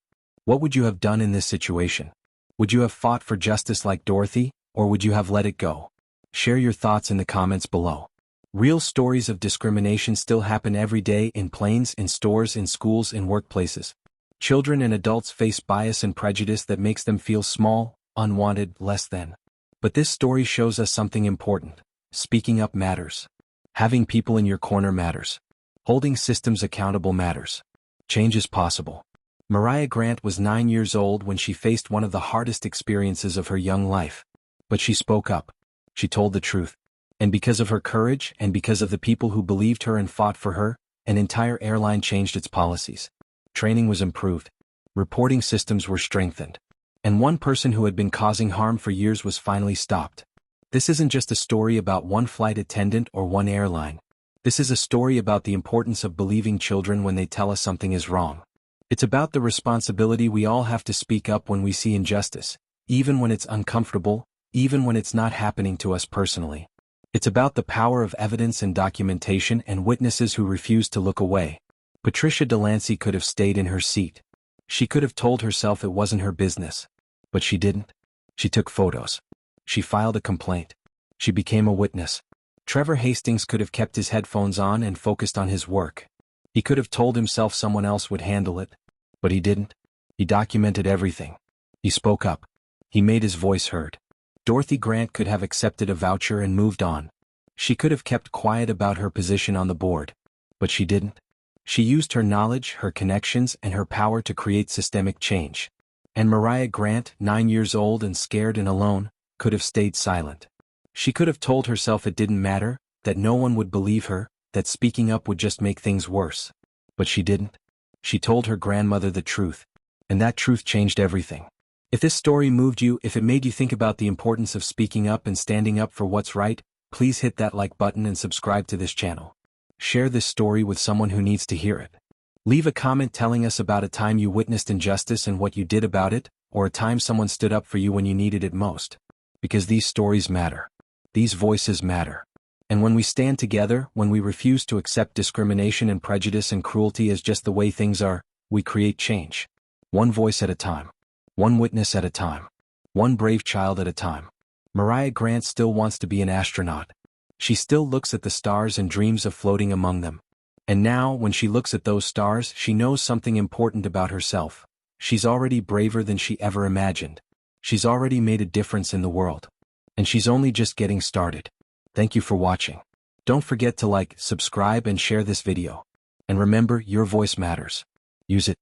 What would you have done in this situation? Would you have fought for justice like Dorothy, or would you have let it go? Share your thoughts in the comments below. Real stories of discrimination still happen every day in planes, in stores, in schools, in workplaces. Children and adults face bias and prejudice that makes them feel small, unwanted, less than. But this story shows us something important. Speaking up matters. Having people in your corner matters. Holding systems accountable matters. Change is possible. Mariah Grant was 9 years old when she faced one of the hardest experiences of her young life. But she spoke up. She told the truth. And because of her courage and because of the people who believed her and fought for her, an entire airline changed its policies. Training was improved. Reporting systems were strengthened. And one person who had been causing harm for years was finally stopped. This isn't just a story about one flight attendant or one airline. This is a story about the importance of believing children when they tell us something is wrong. It's about the responsibility we all have to speak up when we see injustice, even when it's uncomfortable, even when it's not happening to us personally. It's about the power of evidence and documentation and witnesses who refuse to look away. Patricia Delancey could have stayed in her seat. She could have told herself it wasn't her business. But she didn't. She took photos. She filed a complaint. She became a witness. Trevor Hastings could have kept his headphones on and focused on his work. He could have told himself someone else would handle it. But he didn't. He documented everything. He spoke up. He made his voice heard. Dorothy Grant could have accepted a voucher and moved on. She could have kept quiet about her position on the board. But she didn't. She used her knowledge, her connections, and her power to create systemic change. And Mariah Grant, 9 years old and scared and alone, could have stayed silent. She could have told herself it didn't matter, that no one would believe her, that speaking up would just make things worse. But she didn't. She told her grandmother the truth. And that truth changed everything. If this story moved you, if it made you think about the importance of speaking up and standing up for what's right, please hit that like button and subscribe to this channel. Share this story with someone who needs to hear it. Leave a comment telling us about a time you witnessed injustice and what you did about it, or a time someone stood up for you when you needed it most. Because these stories matter. These voices matter. And when we stand together, when we refuse to accept discrimination and prejudice and cruelty as just the way things are, we create change. One voice at a time. One witness at a time. One brave child at a time. Mariah Grant still wants to be an astronaut. She still looks at the stars and dreams of floating among them. And now, when she looks at those stars, she knows something important about herself. She's already braver than she ever imagined. She's already made a difference in the world. And she's only just getting started. Thank you for watching. Don't forget to like, subscribe, and share this video. And remember, your voice matters. Use it.